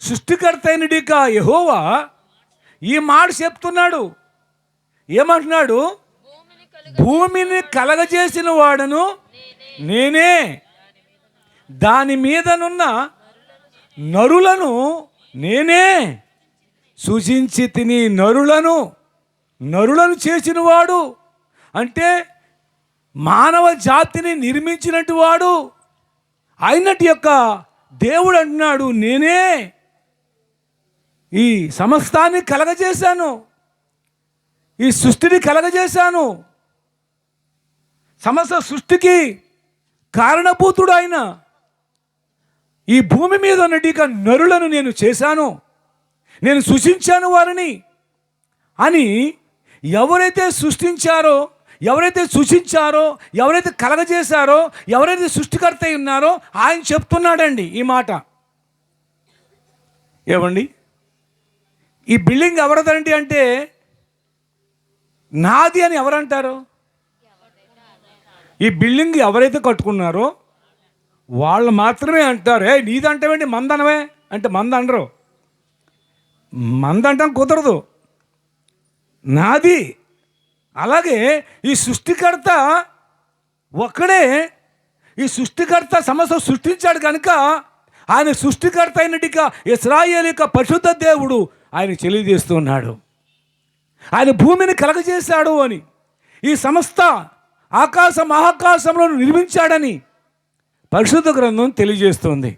సృష్టికర్త అయినటి యెహోవా ఈ మాట చెప్తున్నాడు. ఏమంటున్నాడు? భూమిని కలగజేసిన వాడను నేనే, దాని మీదనున్న నరులను నేనే సృజించి తిని. నరులను చేసినవాడు అంటే మానవ జాతిని నిర్మించినట్టు వాడు అయినట్టు యొక్క దేవుడు అంటున్నాడు, నేనే ఈ సమస్తాన్ని కలగజేశాను, ఈ సృష్టిని కలగజేశాను. సమస్త సృష్టికి కారణభూతుడు ఆయన. ఈ భూమి మీద ఉన్నట్టు నరులను నేను చేశాను, నేను సృష్టించాను వారిని అని ఎవరైతే సృష్టించారో, ఎవరైతే సృష్టించారో, ఎవరైతే కలగజేశారో, ఎవరైతే సృష్టికర్త అయి ఉన్నారో ఆయన చెప్తున్నాడండి ఈ మాట. ఏమండి, ఈ బిల్డింగ్ ఎవరిదండి అంటే నాది అని ఎవరంటారు? ఈ బిల్డింగ్ ఎవరైతే కట్టుకున్నారో వాళ్ళు మాత్రమే అంటారు. నీదంటావేంటి, మందనవే అంటే మందనరు. మందంటాం కుదరదు, నాది. అలాగే ఈ సృష్టికర్త ఒక్కడే. ఈ సృష్టికర్త సమస్య సృష్టించాడు కనుక ఆయన సృష్టికర్త అయినట్టుగా ఇశ్రాయేలు యొక్క పరిశుద్ధ దేవుడు ఆయన తెలియజేస్తున్నాడు. ఆయన భూమిని కలగజేశాడు అని, ఈ సమస్త ఆకాశ మహాకాశంలో నిర్మించాడని పరిశుద్ధ గ్రంథం తెలియజేస్తుంది.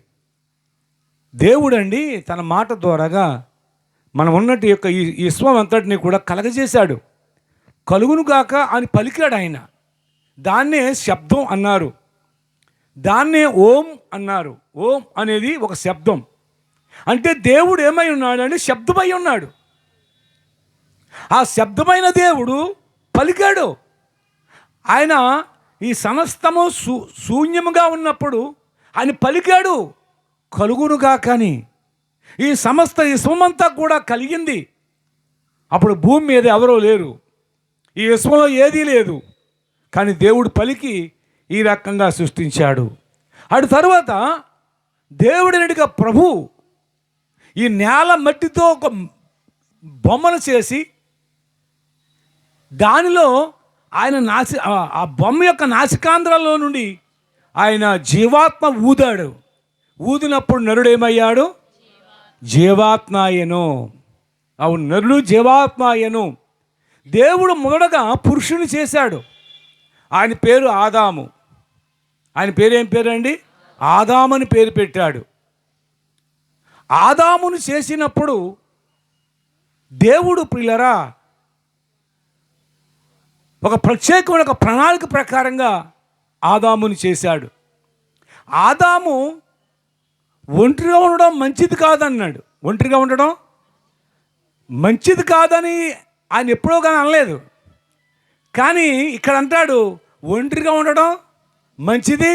దేవుడండి తన మాట ద్వారాగా మనం ఉన్నట్టు యొక్క ఈ విశ్వం అంతటిని కూడా కలగజేశాడు. కలుగును గాక అని పలికాడు ఆయన. దాన్నే శబ్దం అన్నారు, దాన్నే ఓం అన్నారు. ఓం అనేది ఒక శబ్దం. అంటే దేవుడు ఏమై ఉన్నాడు అంటే శబ్దమై ఉన్నాడు. ఆ శబ్దమైన దేవుడు పలికాడు. ఆయన ఈ సమస్తము శూన్యముగా ఉన్నప్పుడు ఆయన పలికాడు, కలుగునుగా. కానీ ఈ సమస్త విశ్వమంతా కూడా కలిగింది. అప్పుడు భూమి మీద ఎవరో లేరు, ఈ విశ్వంలో ఏదీ లేదు. కానీ దేవుడు పలికి ఈ రకంగా సృష్టించాడు. అటు తర్వాత దేవుడినడిగా ప్రభు ఈ నేల మట్టితో ఒక బొమ్మను చేసి దానిలో ఆయన ఆ బొమ్మ యొక్క నాసికాంధ్రాల్లో నుండి ఆయన జీవాత్మ ఊదాడు. ఊదినప్పుడు నరుడేమయ్యాడు? జీవాత్మాయను. అవును, నరుడు జీవాత్మాయను. దేవుడు మొదటగా పురుషుని చేశాడు. ఆయన పేరు ఆదాము. ఆయన పేరు ఏం పేరండి? ఆదామని పేరు పెట్టాడు. ఆదామును చేసినప్పుడు దేవుడు ప్రియులరా ఒక ప్రత్యేకమైన ఒక ప్రణాళిక ప్రకారంగా ఆదాముని చేశాడు. ఆదాము ఒంటరిగా ఉండడం మంచిది కాదన్నాడు. ఒంటరిగా ఉండడం మంచిది కాదని ఆయన ఎప్పుడో కానీ అనలేదు. కానీ ఇక్కడ అంటాడు ఒంటరిగా ఉండడం మంచిది.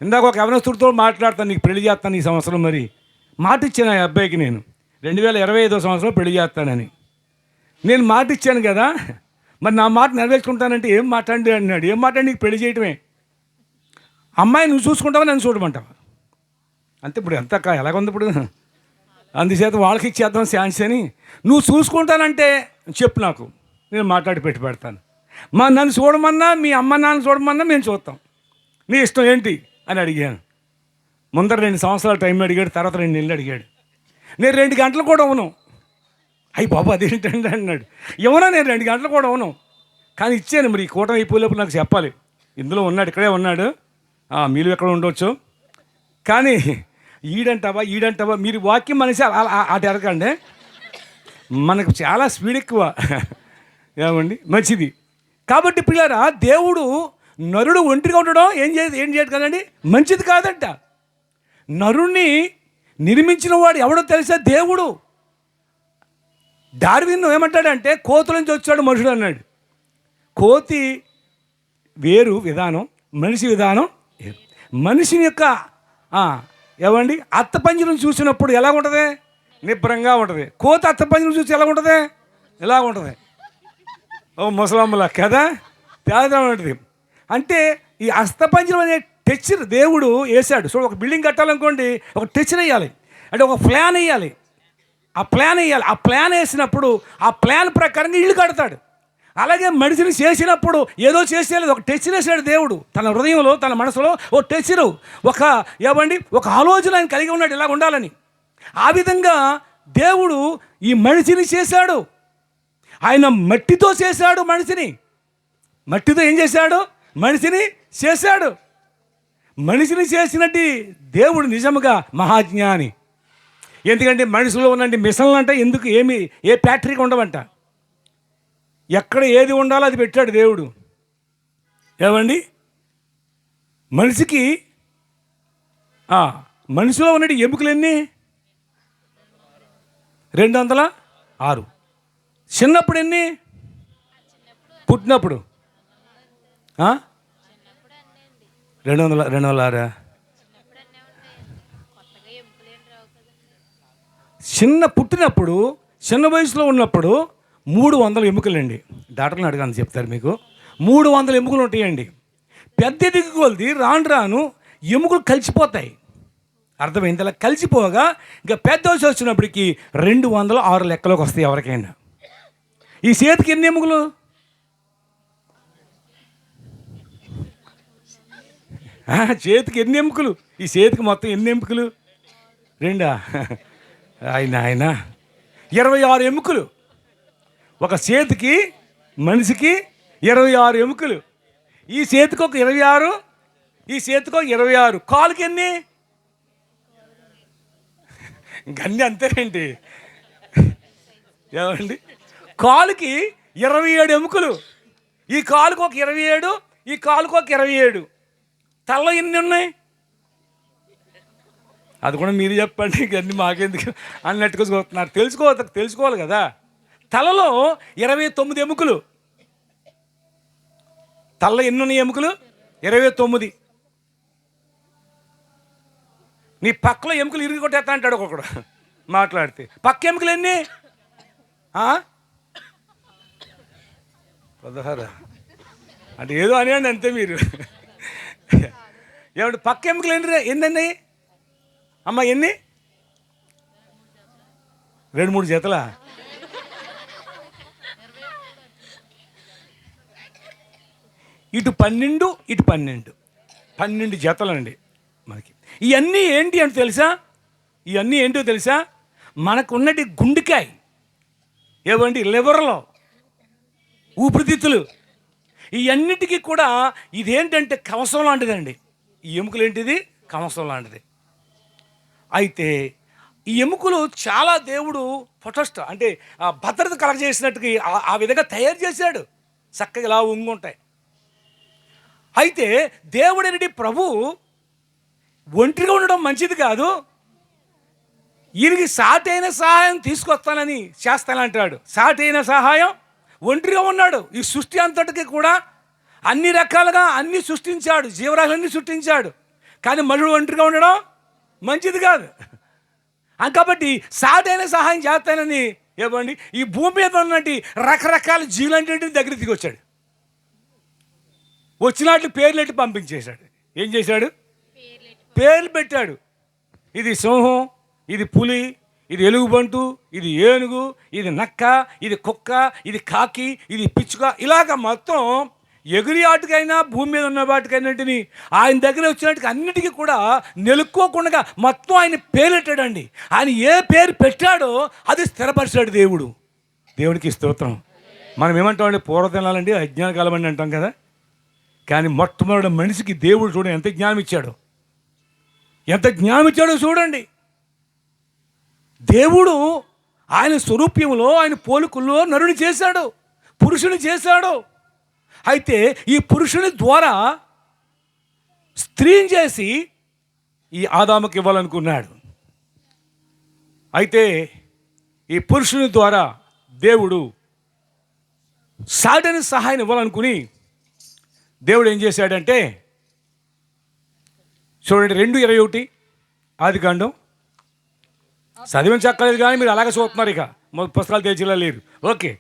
ఇందాక ఒక యవనస్తుడితో మాట్లాడతాను, నీకు పెళ్లి చేస్తాను ఈ సంవత్సరం, మరి మాట ఇచ్చాను ఆ అబ్బాయికి, నేను 2025 సంవత్సరం పెళ్లి చేస్తానని నేను మాట ఇచ్చాను కదా, మరి నా మాట నెరవేర్చుకుంటానంటే ఏం మాట్లాడి అన్నాడు. ఏం మాట్లాడి, నీకు పెళ్లి చేయటమే, అమ్మాయి నువ్వు చూసుకుంటావా నన్ను చూడమంటావా, అంతే. ఇప్పుడు ఎంత ఎలాగుంది ఇప్పుడు, అందుచేత వాళ్ళకి ఇచ్చేద్దాం ఛాన్స్ అని. నువ్వు చూసుకుంటానంటే చెప్పు నాకు, నేను మాట్లాడి పెట్టి పెడతాను. నన్ను చూడమన్నా మీ అమ్మ నాన్న చూడమన్నా మేము చూస్తాం, నీ ఇష్టం ఏంటి అని అడిగాను. ముందర 2 సంవత్సరాలు టైం అడిగాడు, తర్వాత 2 నెలలు అడిగాడు. నేను 2 గంటలు కూడా అవును. అయ్యి బాబు అదేంటండి అన్నాడు. ఏమన్నా నేను 2 గంటలు కూడా అవును, కానీ ఇచ్చాను. మరి ఈ కూటమి అయిపోయేలోపు నాకు చెప్పాలి. ఇందులో ఉన్నాడు, ఇక్కడే ఉన్నాడు, మీరు ఎక్కడ ఉండవచ్చు. కానీ ఈడంటావా మీరు వాక్యం మనిషి అది అడగండి, మనకు చాలా స్పీడ్ ఎక్కువ ఏమండి, మంచిది. కాబట్టి పిల్లరా, దేవుడు నరుడు ఒంటరిగా ఉండడం ఏం చేయదు కదండి, మంచిది కాదంట. నరుణ్ణి నిర్మించిన వాడు ఎవడో తెలుసా, దేవుడు. డార్విన్ ఏమంటాడంటే కోతుల నుంచి వచ్చాడు మనుషుడు అన్నాడు. కోతి వేరు విధానం, మనిషి విధానం వేరు. మనిషిని యొక్క ఏమండి అత్తపంజరం చూసినప్పుడు ఎలా ఉంటుంది, నిబ్రంగా ఉంటుంది. కోతి అత్తపంజరం చూసి ఎలా ఉంటుంది, ఎలా ఉంటుంది, ఓ ముసలమ్మలా కదా, తేడా ఉంటుంది. అంటే ఈ అస్తపంజరం అనే టెక్చర్ దేవుడు వేసాడు. సో ఒక బిల్డింగ్ కట్టాలనుకోండి, ఒక టెక్చర్ వేయాలి, అంటే ఒక ప్లాన్ వేయాలి. ఆ ప్లాన్ వేసినప్పుడు ఆ ప్లాన్ ప్రకారంగా ఇల్లు కడతాడు. అలాగే మనిషిని చేసినప్పుడు ఏదో చేసేది, ఒక టెక్చర్ వేసాడు దేవుడు. తన హృదయంలో, తన మనసులో ఓ టెక్చరు, ఒక ఆలోచన ఆయన కలిగి ఉన్నాడు, ఇలా ఉండాలని. ఆ విధంగా దేవుడు ఈ మనిషిని చేశాడు. ఆయన మట్టితో చేశాడు మనిషిని. మట్టితో ఏం చేశాడు, మనిషిని చేశాడు. మనిషిని చేసినట్టు దేవుడు నిజముగా మహాజ్ఞాని. ఎందుకంటే మనిషిలో ఉన్నంటి మిషన్లు అంటే ఎందుకు ఏ ఫ్యాక్టరీకి ఉండవంట, ఎక్కడ ఏది ఉండాలో అది పెట్టాడు దేవుడు. ఏమండి, మనిషికి మనిషిలో ఉన్నటి ఎముకలు ఎన్ని, 206. చిన్నప్పుడు ఎన్ని, పుట్టినప్పుడు 206. పుట్టినప్పుడు చిన్న వయసులో ఉన్నప్పుడు 300 ఎముకలండి. డాక్టర్ని అడగాలని చెప్తారు మీకు. 300 ఎముకలు ఉంటాయండి. పెద్ద దిగుకొలది రాను ఎముకలు కలిసిపోతాయి. అర్థమైంది? అలా కలిసిపోగా ఇంకా పెద్ద వయసు వచ్చినప్పటికి 206 లెక్కలోకి వస్తాయి ఎవరికైనా. ఈ చేతికి ఎన్ని ఎముకలు, చేతికి ఎన్ని ఎముకలు, ఈ చేతికి మొత్తం ఎన్ని ఎముకలు, 2 ఆయన 26 ఎముకలు. ఒక చేతికి మనిషికి 26 ఎముకలు. ఈ చేతికి ఒక 26, ఈ చేతికి ఒక 26. కాలుకి ఎన్ని, గన్ని అంతేనండి. ఏమండి, కాలుకి 27 ఎముకలు. ఈ కాలుకి ఒక 27, ఈ కాలుకి ఒక 27. తలలో ఎన్ని ఉన్నాయి, అది కూడా మీరు చెప్పండి, ఇవన్నీ మాకెందుకు అన్నట్టుగా చూస్తున్నారు. తెలుసుకోవాలి కదా. తలలో 29 ఎముకలు. తలలో ఎన్ని ఉన్నాయి ఎముకలు, 29. నీ పక్కలో ఎముకలు ఇరిగి కొట్టేస్తా అంటాడు ఒక్కొక్కడు మాట్లాడితే. పక్క ఎముకలు ఎన్ని, 16. అంటే ఏదో అనేయండి అంతే మీరు. ఏమంటే పక్క ఎముకలు ఎన్ని అమ్మ, ఎన్ని, 2-3 జతలా? ఇటు 12, ఇటు 12 జతలండి మనకి. ఇవన్నీ ఏంటి అంటే తెలుసా, ఇవన్నీ ఏంటో తెలుసా, మనకున్నటి గుండెకాయ, ఏవండి లివర్లో, ఊపిరితిత్తులు, ఇవన్నిటికీ కూడా ఇదేంటంటే కవసం లాంటిదండి. ఈ ఎముకలు ఏంటిది, కవసం లాంటిది. అయితే ఈ ఎముకలు చాలా దేవుడు అంటే భద్రత కలగజేసినట్టుగా ఆ విధంగా తయారు చేశాడు. చక్కగా ఇలా ఉంటాయి. అయితే దేవుడనేటి ప్రభు ఒంటరిగా ఉండడం మంచిది కాదు, ఈయనకి సాటైన సహాయం తీసుకొస్తానని చేస్తానంటాడు. సాటైన సహాయం ఒంటరిగా ఉన్నాడు. ఈ సృష్టి అంతటికి కూడా అన్ని రకాలుగా అన్ని సృష్టించాడు, జీవరాశులన్నీ సృష్టించాడు. కానీ మనుషుడు ఒంటరిగా ఉండడం మంచిది కాదు. కాబట్టి సాటైన సహాయం చేస్తానని ఇవ్వండి ఈ భూమి మీద ఉన్నట్టు రకరకాల జీవులంటే దగ్గర దిగొచ్చాడు. వచ్చినట్లు పేర్లెట్టి పంపించేశాడు. ఏం చేశాడు? పేర్లు పెట్టాడు. ఇది సింహం, ఇది పులి, ఇది ఎలుగుబంటు, ఇది ఏనుగు, ఇది నక్క, ఇది కుక్క, ఇది కాకి, ఇది పిచ్చుక, ఇలాగ మొత్తం ఎగిరి ఆటకైనా భూమి మీద ఉన్న వాటికైనటిని ఆయన దగ్గర వచ్చినట్టుగా అన్నిటికీ కూడా నిలుక్కోకుండా మొత్తం ఆయన పేరు పెట్టాడండి. ఆయన ఏ పేరు పెట్టాడో అది స్థిరపరిచాడు దేవుడు. దేవునికి స్తోత్రం. మనం ఏమంటామండి, పూర్వదినాలండి అజ్ఞాన కాలం అని అంటాం కదా. కానీ మొట్టమొదటి మనిషికి దేవుడు చూడండి ఎంత జ్ఞానం ఇచ్చాడో, ఎంత జ్ఞానం ఇచ్చాడో చూడండి. దేవుడు ఆయన స్వరూప్యంలో ఆయన పోలికల్లో నరుని చేశాడు, పురుషుని చేశాడు. అయితే ఈ పురుషుని ద్వారా స్త్రీని చేసి ఈ ఆదాముకి ఇవ్వాలనుకున్నాడు. అయితే ఈ పురుషుని ద్వారా దేవుడు సాటైన సహాయం ఇవ్వాలనుకుని దేవుడు ఏం చేశాడంటే, చూడండి 2:21 ఆదికాండం. చదివిన చక్కలేదు కానీ మీరు అలాగే చూస్తున్నారు, ఇక పుస్తకాలు తెచ్చిలా లేదు. ఓకే.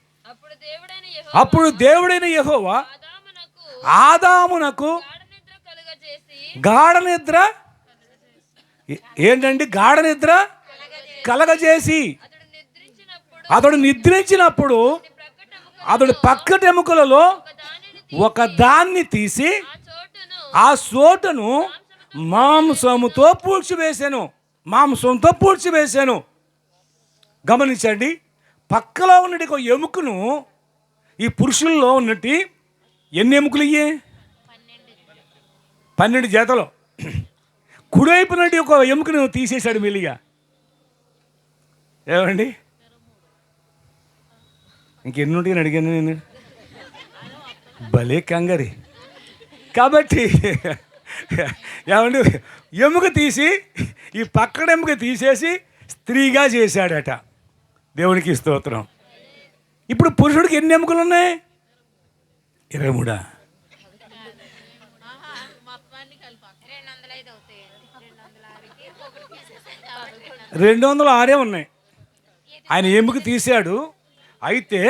అప్పుడు దేవుడైన యెహోవా ఆదామునకు గాఢ నిద్ర ఏంటండి? గాఢ నిద్ర కలగజేసి అతడు నిద్రించినప్పుడు అతడు పక్కటెముకలలో ఒక దాన్ని తీసి ఆ చోటును మాంసముతో పూడ్చివేశాను. గమనించండి, పక్కలో ఉన్నటి ఒక ఎముకను ఈ పురుషుల్లో ఉన్నట్టు ఎన్ని ఎముకలు ఇయ్యే? 12 జతలు. కుడివైపునటి ఒక ఎముకను తీసేశాడు మెల్లిగా. ఏమండి, ఇంకెన్ని ఉంటాయని అడిగాను నేను, భలే కంగారి. కాబట్టి ఏమండి, ఎముక తీసి ఈ పక్కన ఎముక తీసేసి స్త్రీగా చేశాడట. దేవునికి స్తోత్రం. ఇప్పుడు పురుషుడికి ఎన్ని ఎముకలు ఉన్నాయి? 23. 206 ఉన్నాయి. ఆయన ఎముక తీశాడు. అయితే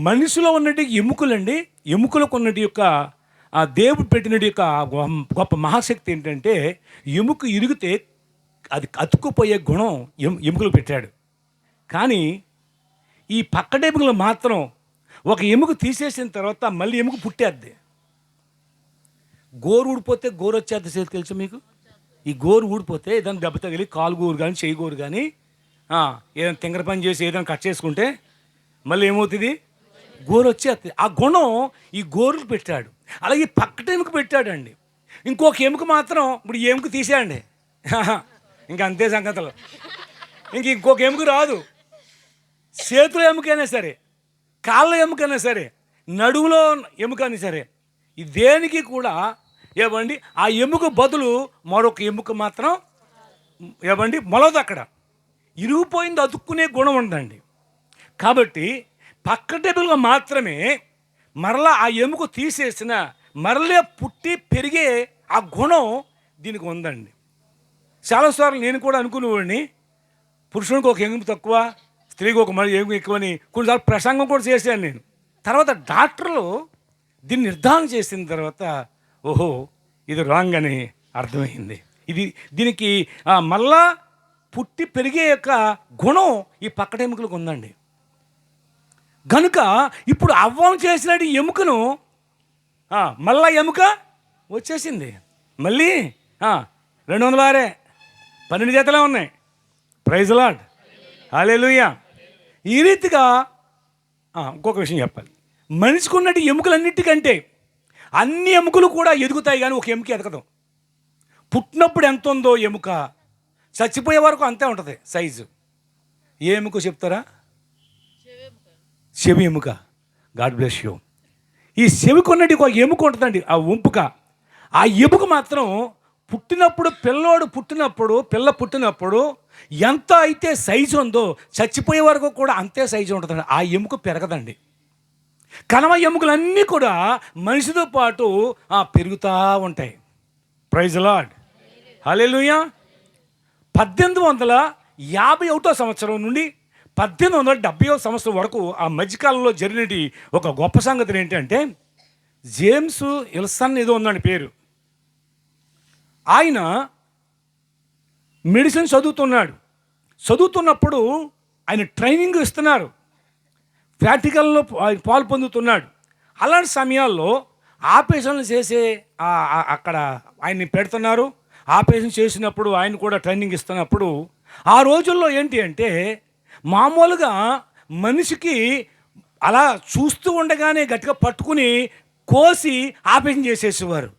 మనిషిలో ఉన్నట్టు ఎముకలండి, ఎముకలకు ఉన్నట్టు యొక్క ఆ దేవుడు పెట్టినట్టు యొక్క గొప్ప మహాశక్తి ఏంటంటే, ఎముక ఇరిగితే అది అతుక్కుపోయే గుణం ఎముకలు పెట్టాడు. కానీ ఈ పక్కట ఎముకలు మాత్రం ఒక ఎముక తీసేసిన తర్వాత మళ్ళీ ఎముక పుట్టేద్ది. గోరు ఊడిపోతే గోరు వచ్చేద్ది తెలుసు మీకు. ఈ గోరు ఊడిపోతే ఏదైనా దెబ్బ తగిలి కాలు గోరు కానీ చెయ్యి గోరు కానీ ఏదైనా తింగర పని చేసి ఏదైనా కట్ చేసుకుంటే మళ్ళీ ఏమవుతుంది? గోరు వచ్చేస్తుంది. ఆ గుణం ఈ గోరుకు పెట్టాడు. అలాగే పక్కట ఎముక పెట్టాడండి. ఇంకొక ఎముక మాత్రం ఇప్పుడు ఈ ఎముక తీసేయండి, ఇంక అంతే సంగతులు. ఇంకొక ఎముక రాదు. చేతుల ఎముకైనా సరే, కాళ్ళ ఎముకైనా సరే, నడువులో ఎముకైనా సరే, ఈ దేనికి కూడా ఏమండి ఆ ఎముక బదులు మరొక ఎముక మాత్రం ఏమండి మొలదు. అక్కడ ఇరిగిపోయింది, అతుక్కునే గుణం ఉందండి. కాబట్టి పక్కటెబుల్గా మాత్రమే మరలా ఆ ఎముక తీసేసిన మరలే పుట్టి పెరిగే ఆ గుణం దీనికి ఉందండి. చాలాసార్లు నేను కూడా అనుకునేవాడిని, పురుషునికి ఒక ఎముక తక్కువ, స్త్రీకి ఒక మరి ఎముక ఎక్కువని కొన్నిసార్లు ప్రసంగం కూడా చేశాను నేను. తర్వాత డాక్టర్లు దీన్ని నిర్ధారణ చేసిన తర్వాత ఓహో ఇది రాంగ్ అని అర్థమైంది. దీనికి మళ్ళా పుట్టి పెరిగే యొక్క గుణం ఈ పక్కటెముకలకు ఉందండి. కనుక ఇప్పుడు అవ్వం చేసినట్టు ఎముకను మళ్ళా ఎముక వచ్చేసింది. మళ్ళీ 206 12 జతలే ఉన్నాయి. ప్రైజ్ లార్డ్, హల్లెలూయా. ఈ రీతిగా ఇంకొక విషయం చెప్పాలి. మనిషికి ఉన్నట్టు ఎముకలన్నిటికంటే అన్ని ఎముకలు కూడా ఎదుగుతాయి, కానీ ఒక ఎముక ఎదగదు. పుట్టినప్పుడు ఎంత ఉందో ఎముక చచ్చిపోయే వరకు అంతే ఉంటుంది సైజు. ఏ ఎముక చెప్తారా? చెవి ఎముక. God bless you. ఈ చెవికొన్నటి ఒక ఎముక ఉంటుందండి, ఆ వంపుక. ఆ ఎముక మాత్రం పుట్టినప్పుడు, పిల్ల పుట్టినప్పుడు ఎంత అయితే సైజు ఉందో చచ్చిపోయే వరకు కూడా అంతే సైజు ఉంటుందండి. ఆ ఎముక పెరగదండి. కనవ ఎముకలన్నీ కూడా మనిషితో పాటు పెరుగుతూ ఉంటాయి. ప్రైజ్ లార్డ్, హల్లెలూయా. 1851 సంవత్సరం నుండి 1870 సంవత్సరం వరకు ఆ మధ్యకాలంలో జరిగినటి ఒక గొప్ప సంగతి ఏంటంటే, జేమ్స్ విల్సన్ ఏదో ఉందండి పేరు. ఆయన మెడిసిన్ చదువుతున్నప్పుడు ఆయన ట్రైనింగ్ ఇస్తున్నారు, ప్రాక్టికల్లో ఆయన పాలు పొందుతున్నాడు. అలాంటి సమయాల్లో ఆపరేషన్లు చేసే అక్కడ ఆయన్ని పెడుతున్నారు. ఆపరేషన్ చేసినప్పుడు ఆయన కూడా ట్రైనింగ్ ఇస్తున్నప్పుడు ఆ రోజుల్లో ఏంటి అంటే, మామూలుగా మనిషికి అలా చూస్తూ ఉండగానే గట్టిగా పట్టుకుని కోసి ఆపరేషన్ చేసేసేవారు.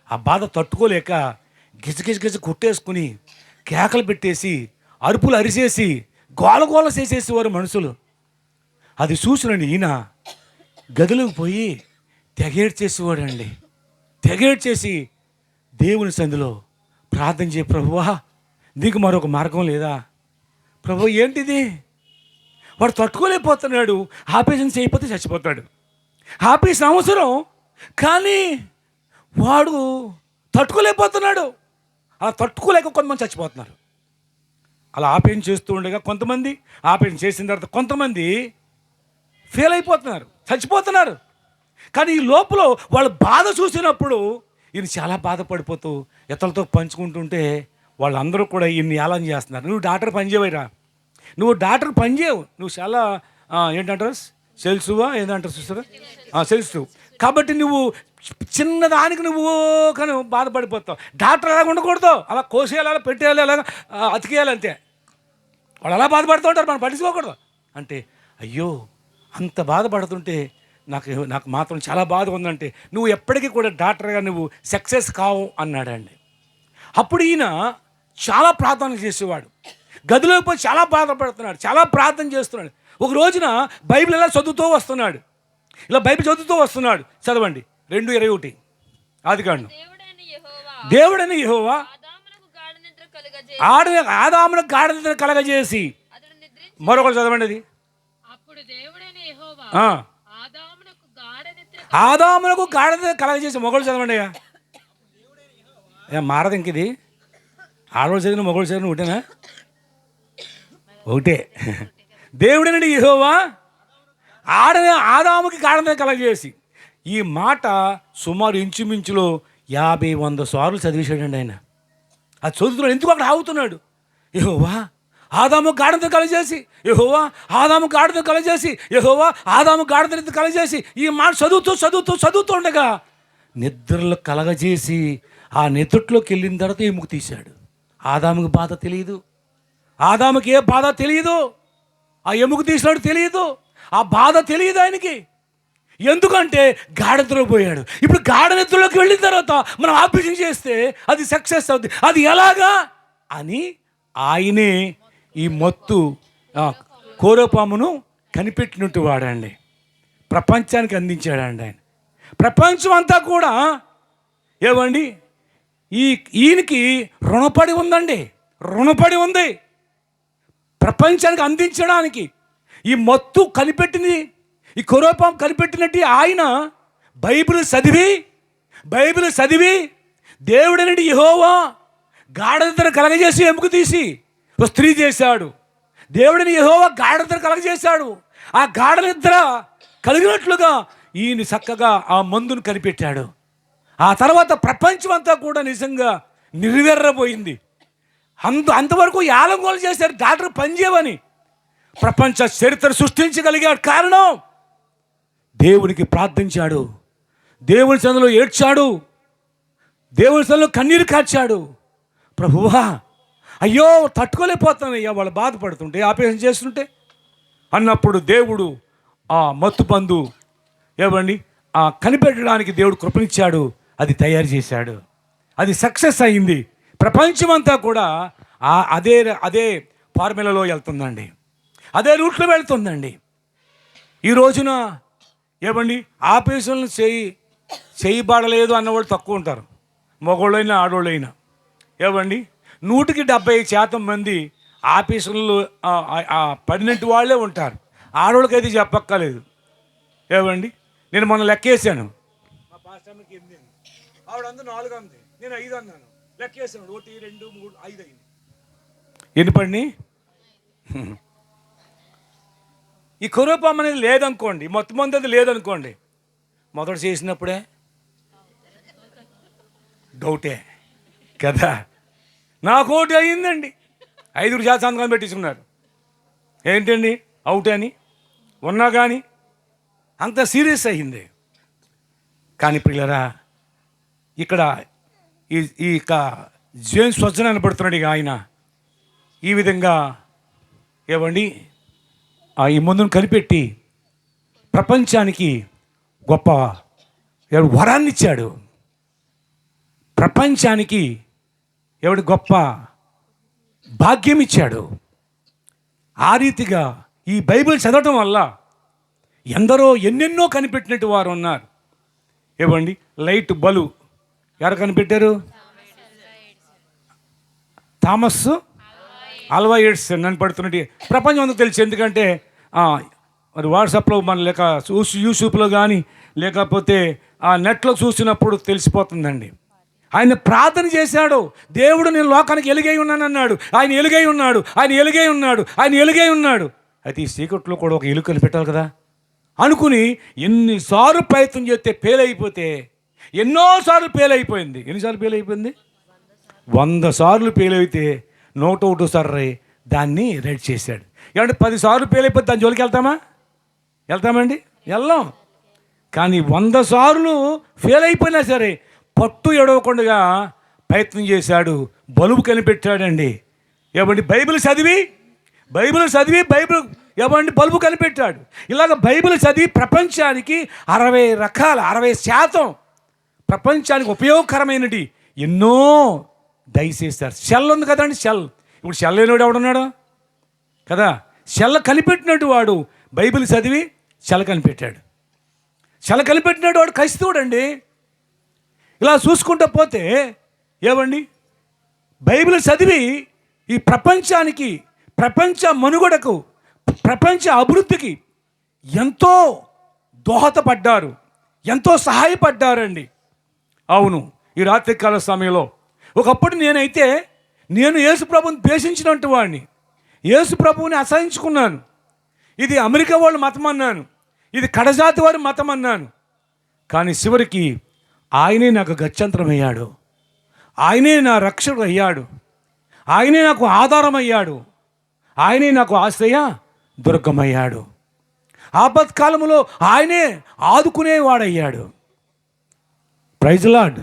ఆ బాధ తట్టుకోలేక గిజ కొట్టేసుకుని కేకలు పెట్టేసి అరుపులు అరిసేసి గోల చేసేసేవారు మనుషులు. అది చూసినండి ఈయన గదిలోకి పోయి తెగేడ్చేసేవాడండి. తెగేడ్చేసి దేవుని సంధిలో ప్రార్థన చేయ, ప్రభువా నీకు మరొక మార్గం లేదా? ప్రభు ఏంటిది? వాడు తట్టుకోలేకపోతున్నాడు, ఆపరేషన్ చేయకపోతే చచ్చిపోతాడు. ఆపరేషన్ అవసరం, కానీ వాడు తట్టుకోలేకపోతున్నాడు. అలా తట్టుకోలేక కొంతమంది చచ్చిపోతున్నారు. అలా ఆపరేషన్ చేస్తూ ఉండగా కొంతమంది, ఆపరేషన్ చేసిన తర్వాత కొంతమంది ఫెయిల్ అయిపోతున్నారు, చచ్చిపోతున్నారు. కానీ ఈ లోపల వాళ్ళ బాధ చూసినప్పుడు ఈయన చాలా బాధపడిపోతూ ఇతరులతో పంచుకుంటుంటే వాళ్ళందరూ కూడా ఈయన్ని ఏలం చేస్తున్నారు. నువ్వు డాక్టర్ పనిచేయరా, నువ్వు డాక్టర్ పనిచేయవు, నువ్వు చాలా ఏంటంటారు సెల్సువా ఏదంటారు చూస్తారా, సెల్సు. కాబట్టి నువ్వు చిన్నదానికి నువ్వు కానీ బాధపడిపోతావు. డాక్టర్ అలాగ ఉండకూడదు, అలా కోసేయాలి, అలా పెట్టేయాలి, అలాగ అతికేయాలి, అంతే. వాళ్ళు అలా బాధపడుతూ ఉంటారు, మనం పట్టించుకోకూడదు. అంటే అయ్యో అంత బాధపడుతుంటే నాకు మాత్రం చాలా బాధ ఉందంటే, నువ్వు ఎప్పటికీ కూడా డాక్టర్గా నువ్వు సక్సెస్ కావు అన్నాడండి. అప్పుడు ఈయన చాలా ప్రార్థన చేసేవాడు, గదిలోకి పోయి చాలా బాధపడుతున్నాడు, చాలా ప్రార్థన చేస్తున్నాడు. ఒక రోజున బైబిల్ ఇలా చదువుతూ వస్తున్నాడు, చదవండి 2:21 ఆదికాండం. దేవుడైన యెహోవా ఆదామునకు గాఢ నిద్ర కలగజేసి, మరొకటి చదవండి అది. ఆదామునకు గాఢ నిద్ర కలగజేసి, మొగలు చదవండి. మారదు ఇంక ఇది, ఆడవాళ్ళు చదివిన మొగలు చదివిన ఒకటేనా? ఒకటే. దేవుడైన యెహోవా ఆదాముకి గాఢ నిద్ర కలగజేసి, ఈ మాట సుమారు ఇంచుమించులో 50-100 సార్లు చదివేశాడండి ఆయన. అది చదువుతున్నాడు, ఎందుకు అక్కడ ఆగుతున్నాడు? యెహోవా ఆదాము గాఢ నిద్ర కలగజేసి, యెహోవా ఆదాము గాఢ నిద్ర కలగజేసి, యెహోవా ఆదాము గాఢ నిద్ర కలగజేసి, ఈ మాట చదువుతూ ఉండగా నిద్రలో కలగజేసి ఆ నిద్రలోకి వెళ్ళిన తర్వాత ఎముక తీశాడు. ఆదాముకి బాధ తెలియదు, ఆదాముకి ఏ బాధ తెలియదు, ఆ ఎముక తీసినాడు తెలియదు, ఆ బాధ తెలియదు ఆయనకి. ఎందుకంటే గాఢ నిద్రలో పోయాడు. ఇప్పుడు గాఢ నిద్రలోకి వెళ్ళిన తర్వాత మనం ఆపరేషన్ చేస్తే అది సక్సెస్ అవుతుంది. అది ఎలాగా అని ఆయనే ఈ మత్తు కోరపామును కనిపెట్టినట్టు వాడండి, ప్రపంచానికి అందించాడండి ఆయన. ప్రపంచం అంతా కూడా ఏమండి ఈయనకి రుణపడి ఉంది ప్రపంచానికి అందించడానికి. ఈ మత్తు కనిపెట్టింది, ఈ కోరపాము కనిపెట్టినట్టు ఆయన బైబిల్ చదివి దేవుడైన యెహోవా గాఢ నిద్ర కలగజేసి ఎముక తీసి ఒక స్త్రీ చేశాడు. దేవుడిని యెహోవా గాఢ నిద్ర కలగజేశాడు. ఆ గాఢ నిద్ర కలిగినట్లుగా ఈయన చక్కగా ఆ మందును కనిపెట్టాడు. ఆ తర్వాత ప్రపంచం అంతా కూడా నిజంగా నిర్వెర్రబోయింది. అంతవరకు యాలంగోలు చేశారు డాక్టర్ పనిచేయవని. ప్రపంచ చరిత్ర సృష్టించగలిగాడు కారణం దేవునికి ప్రార్థించాడు, దేవుని సన్నిధిలో ఏడ్చాడు, దేవుని సన్నిధిలో కన్నీరు కార్చాడు. ప్రభువా అయ్యో తట్టుకోలేకపోతానయ్యా వాళ్ళు బాధపడుతుంటే, ఆపరేషన్ చేస్తుంటే అన్నప్పుడు దేవుడు ఆ మత్తు పందు కనిపెట్టడానికి దేవుడు కృపనిచ్చాడు. అది తయారు చేశాడు, అది సక్సెస్ అయింది. ప్రపంచమంతా కూడా అదే ఫార్ములాలో వెళ్తుందండి, అదే రూట్లో వెళ్తుందండి. ఈ రోజున ఏమండి ఆపరేషన్లు చేయబడలేదు అన్నవాళ్ళు తక్కువ ఉంటారు, మగవాళ్ళైనా ఆడవాళ్ళైనా. ఏమండి 170% మంది ఆపరేషన్లు పడినట్టు వాళ్ళే ఉంటారు, ఆడవాళ్ళకైతే చెప్పక్కర్లేదు. ఏమండి నేను మొన్న లెక్కేసాను, మా పాస్టర్కి 8 ఆవిడ అందరూ 4 అంది, నేను 5 అన్నాను. లెక్కేసాను 1 2 3 5 అయింది. ఎన్ని పడినాయి? ఈ కురూపం అనేది లేదనుకోండి, మొత్తం అంతా లేదనుకోండి, మొదట చేసినప్పుడే డౌటే కదా. నాకు ఒకటి అయ్యిందండి, 5 సంతకాలు పెట్టించుకున్నారు. ఏంటండి అవుట్ అని ఉన్నా కానీ అంత సీరియస్ అయ్యింది. కానీ పిల్లరా ఇక్కడ ఈ జేమ్స్ స్వచ్ఛన అనబడుతున్నాడు ఇక ఆయన ఈ విధంగా ఏమండి ఈ ముందును కనిపెట్టి ప్రపంచానికి గొప్ప వరాన్ని ఇచ్చాడు. ప్రపంచానికి ఎవడి గొప్ప భాగ్యం ఇచ్చాడు. ఆ రీతిగా ఈ బైబిల్ చదవటం వల్ల ఎందరో ఎన్నెన్నో కనిపెట్టినట్టు వారు ఉన్నారు. ఏమండి లైట్ బల్బు ఎవరు కనిపెట్టారు? థామస్ ఆల్వా ఎడిసన్ అని పడుతున్నట్టు ప్రపంచం అంతా తెలుసు. ఎందుకంటే మరి వాట్సాప్లో మన లేక యూట్యూబ్లో కానీ లేకపోతే ఆ నెట్లో చూసినప్పుడు తెలిసిపోతుందండి. ఆయన ప్రార్థన చేశాడు, దేవుడు నేను లోకానికి ఎలుగై ఉన్నాను అన్నాడు. ఆయన ఎలుగై ఉన్నాడు, ఆయన ఎలుగై ఉన్నాడు, ఆయన ఎలుగై ఉన్నాడు. అయితే ఈ సీక్రెట్లో కూడా ఒక ఎలుకలు పెట్టాలి కదా అనుకుని ఎన్నిసార్లు ప్రయత్నం చేస్తే ఫెయిల్ అయిపోతే, ఎన్నోసార్లు ఫెయిల్ అయిపోయింది. ఎన్నిసార్లు ఫెయిల్ అయిపోయింది? 100 సార్లు ఫెయిల్ అయితే 101 దాన్ని రెడీ చేశాడు. ఏమంటే 10 సార్లు ఫెయిల్ అయిపోతే దాని జోలికి వెళ్తామండి? వెళ్ళాం. కానీ 100 సార్లు ఫెయిల్ అయిపోయినా సరే పట్టు ఎడవకుండా ప్రయత్నం చేశాడు, బలుబు కనిపెట్టాడండి. ఏమండి బైబిల్ చదివి ఏమండి బల్బు కనిపెట్టాడు. ఇలాగ బైబిల్ చదివి ప్రపంచానికి 60% ప్రపంచానికి ఉపయోగకరమైనది ఎన్నో దయచేశారు. షెల్ ఉంది కదండి, షెల్. ఇప్పుడు షెల్ లేనివాడు ఎవడున్నాడు కదా. షెల్ కనిపెట్టినట్టు వాడు బైబిల్ చదివి షెల్ కనిపెట్టాడు. షెల్ కనిపెట్టినట్టు వాడు క్రైస్తవుడండి. ఇలా చూసుకుంటూ పోతే ఏమండి బైబిల్ చదివి ఈ ప్రపంచానికి, ప్రపంచ మనుగడకు, ప్రపంచ అభివృద్ధికి ఎంతో దోహదపడ్డారు, ఎంతో సహాయపడ్డారండి. అవును, ఈ రాత్రికాల సమయంలో ఒకప్పుడు నేను యేసు ప్రభువుని ద్వేషించినట్టు వాడిని, యేసు ప్రభువుని అసహించుకున్నాను. ఇది అమెరికా వాళ్ళ మతం అన్నాను, ఇది కడజాతి వారి మతం అన్నాను. కానీ చివరికి ఆయనే నాకు గత్యంతరం అయ్యాడు, ఆయనే నా రక్షకుడు అయ్యాడు, ఆయనే నాకు ఆధారం అయ్యాడు, ఆయనే నాకు ఆశ్రయ దుర్గమయ్యాడు. ఆపత్కాలంలో ఆయనే ఆదుకునేవాడయ్యాడు. Praise lord.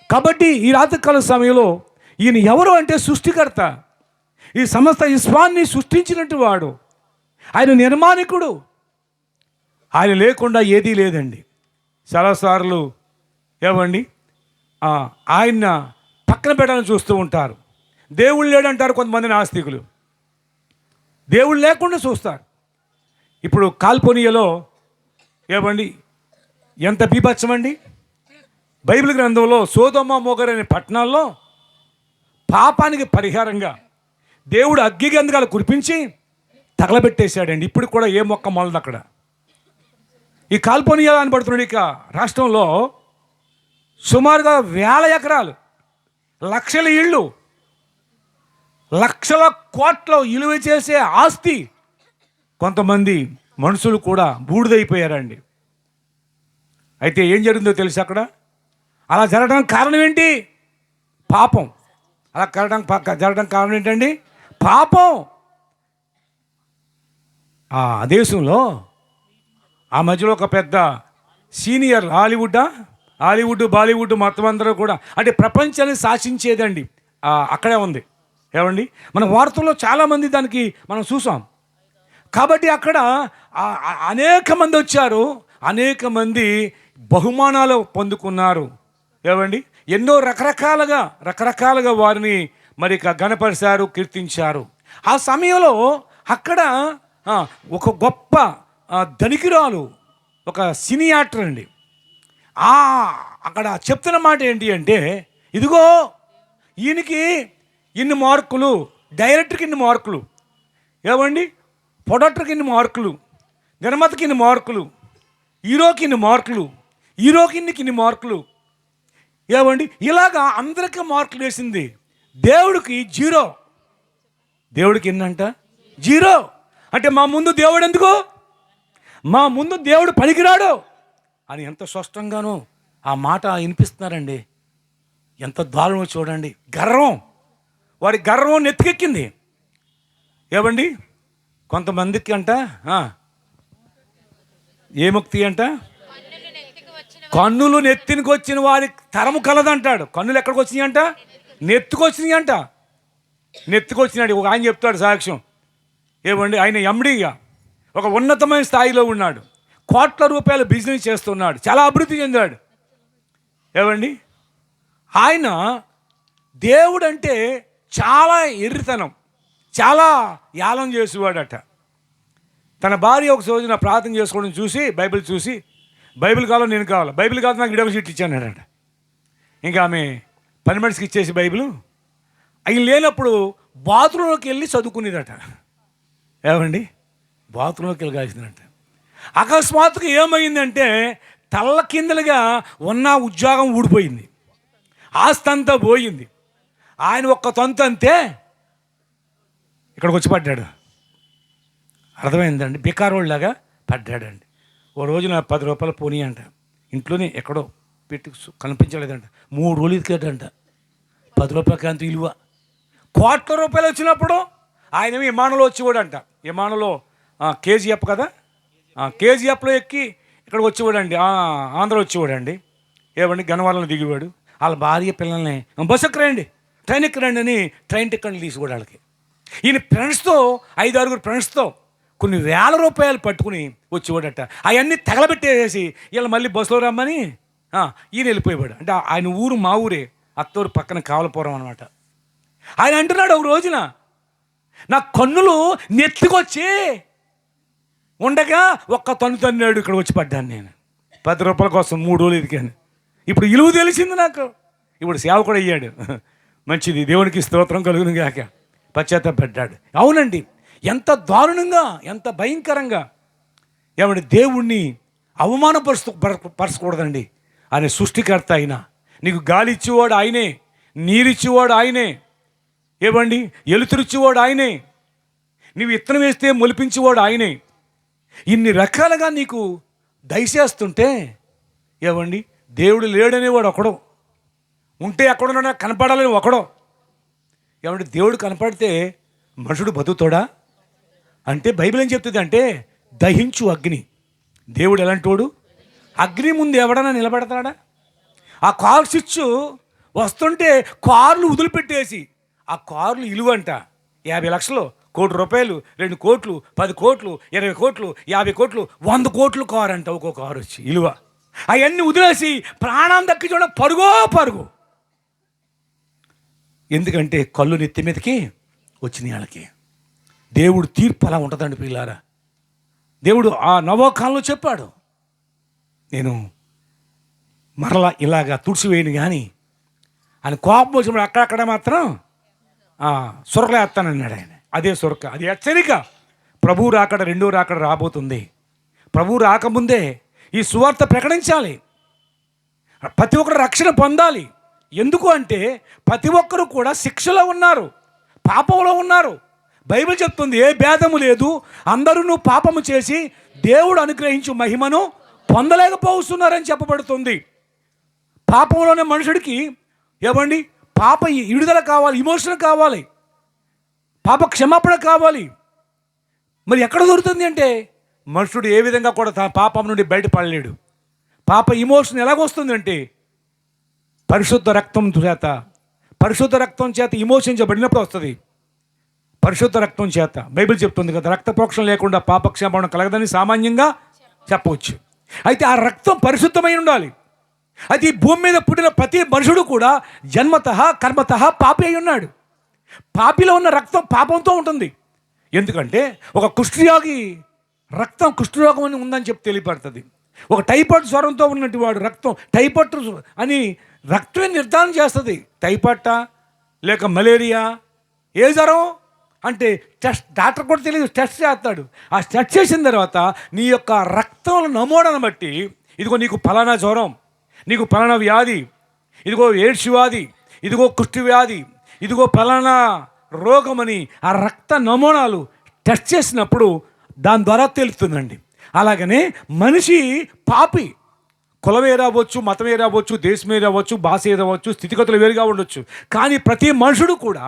కాబట్టి ఈ రాత్రికాల సమయంలో ఈయన ఎవరు అంటే సృష్టికర్త, ఈ సమస్త విశ్వాన్ని సృష్టించినట్టు వాడు, ఆయన నిర్మాణికుడు. ఆయన లేకుండా ఏదీ లేదండి. చాలాసార్లు ఏమండి ఆయన పక్కన పెట్టాలని చూస్తూ ఉంటారు. దేవుడు లేడంటారు కొంతమంది నాస్తికులు, దేవుడు లేకుండా చూస్తారు. ఇప్పుడు కాల్పోనియాలో ఏమండి ఎంత బీభత్సమండి. బైబిల్ గ్రంథంలో సోదొమ మోగర అనే పట్టణాల్లో పాపానికి పరిహారంగా దేవుడు అగ్గి గంధకాలు కురిపించి తగలబెట్టేశాడండి. ఇప్పుడు కూడా ఏ మొక్క మొలదు అక్కడ. ఈ కాల్పోనియా అని పడుతున్నాడు ఇక రాష్ట్రంలో సుమారుగా 1000 ఎకరాలు, లక్షల ఇళ్ళు, లక్షల కోట్ల విలువ చేసే ఆస్తి కొంతమంది మనుషులు కూడా బూడిదైపోయారండి. అయితే ఏం జరిగిందో తెలుసు అక్కడ. అలా జరగడానికి కారణం ఏంటి? పాపం. అలా జరగడానికి కారణం ఏంటండి? పాపం. ఆ దేశంలో ఆ మధ్యలో ఒక పెద్ద సీనియర్ హాలీవుడ్ బాలీవుడ్ మొత్తం అందరూ కూడా అంటే ప్రపంచాన్ని శాసించేదండి అక్కడే ఉంది. ఏమండి మన వార్తల్లో చాలామంది దానికి మనం చూసాం. కాబట్టి అక్కడ అనేక మంది వచ్చారు, అనేక మంది బహుమానాలు పొందుకున్నారు. ఏమండి ఎన్నో రకరకాలుగా వారిని మరి గణపరిచారు, కీర్తించారు. ఆ సమయంలో అక్కడ ఒక గొప్ప ధనికురాలు ఒక సినీ యాక్టర్ అండి. అక్కడ చెప్తున్న మాట ఏంటి అంటే, ఇదిగో ఈయనకి ఇన్ని మార్కులు, డైరెక్టర్కి ఇన్ని మార్కులు, ఏమండి ప్రొడక్టర్కి ఇన్ని మార్కులు, నిర్మాతకి ఇన్ని మార్కులు, హీరోకి ఇన్ని మార్కులు, హీరోకి ఇన్ని మార్కులు, ఏమండి ఇలాగా అందరికీ మార్కులు వేసింది. దేవుడికి 0. దేవుడికి ఎన్నంట 0. అంటే మా ముందు దేవుడు ఎందుకు, మా ముందు దేవుడు పనికిరాడు అని ఎంత స్పష్టంగానో ఆ మాట వినిపిస్తున్నారండి. ఎంత దారుణం చూడండి. గర్వం, వారి గర్వం నెత్తికెక్కింది. ఏమండి కొంతమందికి అంట ఏ ముక్తి అంట, కన్నులు నెత్తినికి వచ్చిన వారికి తరము కలదంటాడు. కన్నులు ఎక్కడికి వచ్చినాయి అంట, నెత్తుకొచ్చినాయి అంట. నెత్తుకొచ్చినాడు. ఒక ఆయన చెప్తాడు సాక్ష్యం. ఏమండి ఆయన ఎండిగా ఒక ఉన్నతమైన స్థాయిలో ఉన్నాడు, కోట్ల రూపాయల బిజినెస్ చేస్తున్నాడు, చాలా అభివృద్ధి చెందాడు. ఏమండి ఆయన దేవుడు అంటే చాలా ఎర్రితనం, చాలా యాలం చేసేవాడట. తన భార్య ఒక రోజున ప్రార్థన చేసుకోవడం చూసి, బైబిల్ చూసి, బైబిల్ కావాలో నేను కావాలి, బైబిల్ కావాలి నాకు ఇడవ సీట్ ఇచ్చానట. ఇంకా ఆమె పని మనిషికి ఇచ్చేసి బైబిల్ ఆయన లేనప్పుడు బాత్రూంలోకి వెళ్ళి చదువుకునేదట. ఏమండి బాత్రూంలోకి వెళ్ళి కాల్సిందట. అకస్మాత్తుగా ఏమైందంటే తల్ల కిందలుగా ఉన్న ఉద్యోగం ఊడిపోయింది, ఆస్తి అంతా పోయింది. ఆయన ఒక్క తంతు అంతే ఇక్కడికి వచ్చి పడ్డాడు. అర్థమైందండి, బికారోళ్ళలాగా పడ్డాడండి. ఓ రోజు నా 10 రూపాయలు పోనీ అంట, ఇంట్లోనే ఎక్కడో పెట్టి కనిపించలేదంట. 3 రోజులు ఇదికేటంట. 10 రూపాయల కాంతి విలువ. కోట్ల రూపాయలు వచ్చినప్పుడు ఆయన విమానంలో వచ్చేవాడంట. విమానంలో కేజీఎఫ్ కదా, కేజీఎఫ్లో ఎక్కి ఇక్కడికి వచ్చేవాడండి, ఆంధ్ర వచ్చేవాడండి. ఏమండి గన్నవరంలో దిగేవాడు. వాళ్ళ భార్య పిల్లల్ని బస్సు ఎక్కరండి, ట్రైన్ ఎక్కరండి అని ట్రైన్ టికెట్లు తీసుకోవడం వాళ్ళకి. ఈయన ఫ్రెండ్స్తో 5-6 ఫ్రెండ్స్తో కొన్ని వేల రూపాయలు పట్టుకుని వచ్చేవాడట. అవన్నీ తగలబెట్టేసి వీళ్ళు మళ్ళీ బస్సులో రమ్మని ఈయన వెళ్ళిపోయేవాడు. అంటే ఆయన ఊరు మా ఊరే, అత్తూరు పక్కన కావలపురం అనమాట. ఆయన అంటున్నాడు ఒక రోజున, నా కన్నులు నెత్తికొచ్చి ఉండగా ఒక్క తన్ను తన్నాడు, ఇక్కడ వచ్చి పడ్డాను నేను. 10 రూపాయల కోసం 3 రోజులు ఎదిగాను. ఇప్పుడు ఇలువ తెలిసింది నాకు. ఇప్పుడు సేవకుడు అయ్యాడు. మంచిది, దేవునికి స్తోత్రం కలుగును గాక. పశ్చాత్తాపడ్డాడు. అవునండి, ఎంత దారుణంగా, ఎంత భయంకరంగా. ఏమంటే దేవుణ్ణి పరచకూడదండి. ఆయన సృష్టికర్త అయినా, నీకు గాలి ఇచ్చేవాడు ఆయనే, నీరిచ్చేవాడు ఆయనే, ఏమండి ఎలుతురిచ్చేవాడు ఆయనే, నీవు విత్తనం వేస్తే మొలిపించేవాడు ఆయనే. ఇన్ని రకాలుగా నీకు దయచేస్తుంటే ఏమండి దేవుడు లేడనేవాడు ఒకడో, ఉంటే ఎక్కడున్నా కనపడాలని ఒకడో. ఏమంటే దేవుడు కనపడితే మనుషుడు బతుకుతాడా అంటే బైబిల్ ఏం చెప్తుంది అంటే, దహించు అగ్ని. దేవుడు ఎలాంటోడు? అగ్ని ముందు ఎవడన్నా నిలబడతాడా? ఆ కారు స్విచ్ వస్తుంటే కార్లు వదిలిపెట్టేసి, ఆ కార్లు ఇలువంట 50 లక్షలు, 1 కోటి రూపాయలు, 2 కోట్లు, 10 కోట్లు, 20 కోట్లు, 50 కోట్లు, 100 కోట్లు కారు అంట. ఒక్కో కారు వచ్చి ఇలువ. అవన్నీ వదిలేసి ప్రాణం దక్కి చూడ పరుగు. ఎందుకంటే కళ్ళు నెత్తి మీదకి వచ్చినాయి వాళ్ళకి. దేవుడు తీర్పు అలా ఉంటుందండి పిల్లారా. దేవుడు ఆ నవోకాలంలో చెప్పాడు, నేను మరలా ఇలాగా తుడిచివేయను కానీ ఆయన కోపం వచ్చినప్పుడు అక్కడక్కడ మాత్రం సొరకలు వేస్తానన్నాడు ఆయన. అదే సొరక, అది హెచ్చరిక. ప్రభువు రాకడ, రెండో రాకడ రాబోతుంది. ప్రభువు రాకముందే ఈ సువార్త ప్రకటించాలి. ప్రతి ఒక్కరు రక్షణ పొందాలి. ఎందుకు అంటే ప్రతి ఒక్కరు కూడా శిక్షలో ఉన్నారు, పాపంలో ఉన్నారు. బైబిల్ చెప్తుంది, ఏ భేదము లేదు, అందరూ పాపము చేసి దేవుడు అనుగ్రహించు మహిమను పొందలేకపోతున్నారని చెప్పబడుతుంది. పాపంలోనే మనుషుడికి ఏమండి పాప విడుదల కావాలి, ఇమోషన్ కావాలి, పాప క్షమాపణ కావాలి. మరి ఎక్కడ దొరుకుతుంది అంటే మనుషుడు ఏ విధంగా కూడా తన పాపం నుండి బయటపడలేడు. పాప ఇమోషన్ ఎలాగొస్తుంది అంటే పరిశుద్ధ రక్తం చేత విమోచించబడినప్పుడు వస్తుంది. పరిశుద్ధ రక్తం చేత బైబిల్ చెప్తుంది కదా, రక్త ప్రోక్షణ లేకుండా పాప క్షమాపణ కలగదని సామాన్యంగా చెప్పవచ్చు. అయితే ఆ రక్తం పరిశుద్ధమై ఉండాలి. అది భూమి మీద పుట్టిన ప్రతి మనుషుడు కూడా జన్మతః కర్మతః పాపి అయి ఉన్నాడు. పాపిలో ఉన్న రక్తం పాపంతో ఉంటుంది. ఎందుకంటే ఒక కుష్ఠరోగి రక్తం కుష్ఠరోగం అని ఉందని చెప్పి తెలియపడుతుంది. ఒక టైఫాయిడ్ జ్వరంతో ఉన్నట్టు వాడు రక్తం టైఫాయిడ్ అని రక్తమే నిర్ధారణ చేస్తుంది. టైఫాయిడా లేక మలేరియా ఏ జ్వరం అంటే టెస్ట్, డాక్టర్ కూడా తెలియదు, టెస్ట్ చేస్తాడు. ఆ టెస్ట్ చేసిన తర్వాత నీ యొక్క రక్తం నమోడాను బట్టి ఇదిగో నీకు ఫలానా జ్వరం, నీకు ఫలానా వ్యాధి, ఇదిగో ఎయిడ్స్ వ్యాధి, ఇదిగో కుష్టి వ్యాధి, ఇదిగో ఫలానా రోగమని ఆ రక్త నమూనాలు టెస్ట్ చేసినప్పుడు దాని ద్వారా తెలుస్తుందండి. అలాగనే మనిషి పాపి, కులమే రావచ్చు, మతమే రావచ్చు, దేశమే రావచ్చు, భాష రావచ్చు, స్థితిగతులు వేరుగా ఉండొచ్చు. కానీ ప్రతి మనుషుడు కూడా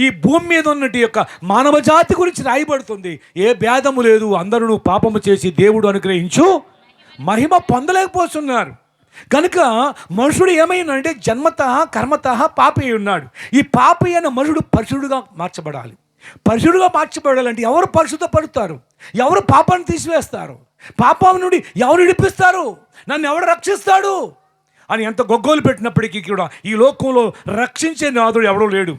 ఈ భూమి మీద ఉన్నట్టు యొక్క మానవ జాతి గురించి రాయబడుతుంది. ఏ భేదము లేదు, అందరూ పాపము చేసి దేవుడు అనుగ్రహించు మహిమ పొందలేకపోతున్నారు. కనుక మనుషుడు ఏమైందంటే జన్మత కర్మత పాపి అయి ఉన్నాడు. ఈ పాపి అయిన మనుషుడు పరిశుద్ధుడుగా మార్చబడాలి. పరిశుద్ధుడుగా మార్చబడాలంటే ఎవరు పరిశుద్ధపడతారు? ఎవరు పాపాన్ని తీసివేస్తారు? పాపం నుండి ఎవరు విడిపిస్తారు? నన్ను ఎవడు రక్షిస్తాడు అని ఎంత గొగ్గోలు పెట్టినప్పటికీ కూడా ఈ లోకంలో రక్షించే నాదుడు ఎవడూ లేడు.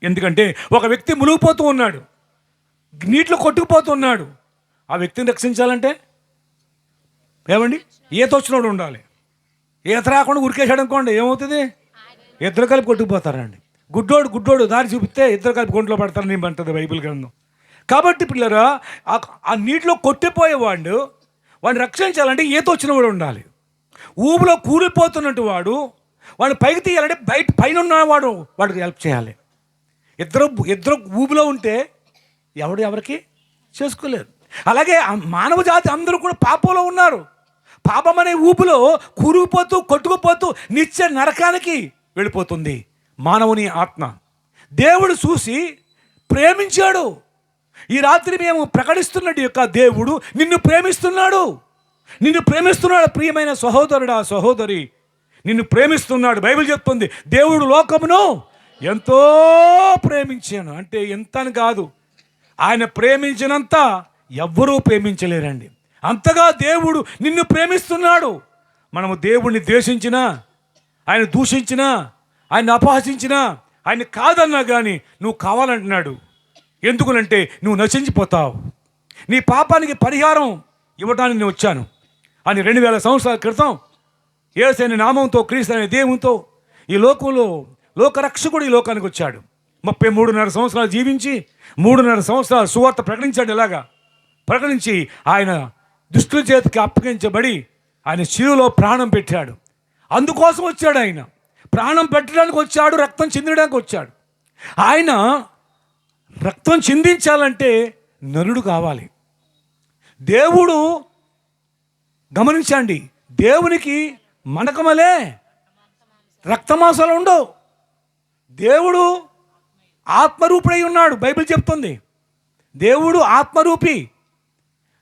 ఎందుకంటే ఒక వ్యక్తి మునిగిపోతూ ఉన్నాడు, నీటిలో కొట్టుకుపోతూ ఉన్నాడు. ఆ వ్యక్తిని రక్షించాలంటే ఏమండి, ఈత వచ్చినోడు ఉండాలి. ఈత రాకుండా ఉరికేసాడు అనుకోండి, ఏమవుతుంది? ఇద్దరు కలిపి కొట్టుకుపోతారండి. గుడ్డోడు దారి చూపిస్తే ఇద్దరు కలిపి గుంట్లో పడతారని అంటుంది బైబిల్ గ్రంథం. కాబట్టి పిల్లరా, ఆ నీటిలో కొట్టిపోయేవాడు వాడిని రక్షించాలంటే ఈత వచ్చిన వాడు ఉండాలి. ఊబిలో కూలిపోతున్నట్టు వాడు పైకి తీయాలంటే పైన ఉన్నవాడు వాడికి హెల్ప్ చేయాలి. ఇద్దరు ఊబిలో ఉంటే ఎవరికి చేసుకోలేరు. అలాగే మానవ జాతి అందరూ కూడా పాపంలో ఉన్నారు. పాపం అనే ఊబిలో కూరుకుపోతూ కొట్టుకుపోతూ నిత్య నరకానికి వెళ్ళిపోతుంది మానవుని ఆత్మ. దేవుడు చూసి ప్రేమించాడు. ఈ రాత్రి మేము ప్రకటిస్తున్నట్టు యొక్క దేవుడు నిన్ను ప్రేమిస్తున్నాడు. ప్రియమైన సహోదరుడా, సహోదరి, నిన్ను ప్రేమిస్తున్నాడు. బైబిల్ చెప్తుంది దేవుడు లోకమును ఎంతో ప్రేమించాను. అంటే ఎంత అని కాదు, ఆయన ప్రేమించినంత ఎవ్వరూ ప్రేమించలేరండి. అంతగా దేవుడు నిన్ను ప్రేమిస్తున్నాడు. మనము దేవుణ్ణి ద్వేషించినా, ఆయన దూషించినా, ఆయన అపహసించినా, ఆయన కాదన్నా కానీ నువ్వు కావాలంటున్నాడు. ఎందుకునంటే నువ్వు నశించిపోతావు. నీ పాపానికి పరిహారం ఇవ్వడానికి నేను వచ్చాను అని 2000 సంవత్సరాల క్రితం యేసు అనే నామంతో, క్రీస్తు అనే దేవునితో ఈ లోకంలో లోకరక్షకుడు ఈ లోకానికి వచ్చాడు. 33.5 సంవత్సరాలు జీవించి 3.5 సంవత్సరాలు సువార్త ప్రకటించాడు. ఎలాగా ప్రకటించి ఆయన దుష్టుల చేతికి అప్పగించబడి ఆయన శిలువలో ప్రాణం పెట్టాడు. అందుకోసం వచ్చాడు. ఆయన ప్రాణం పెట్టడానికి వచ్చాడు, రక్తం చిందడానికి వచ్చాడు. ఆయన రక్తం చిందించాలంటే నరుడు కావాలి. దేవుడు గమనించండి, దేవునికి మనకమలే రక్తమాంసాలు ఉండవు. దేవుడు ఆత్మరూపుడై ఉన్నాడు. బైబిల్ చెప్తుంది దేవుడు ఆత్మరూపి,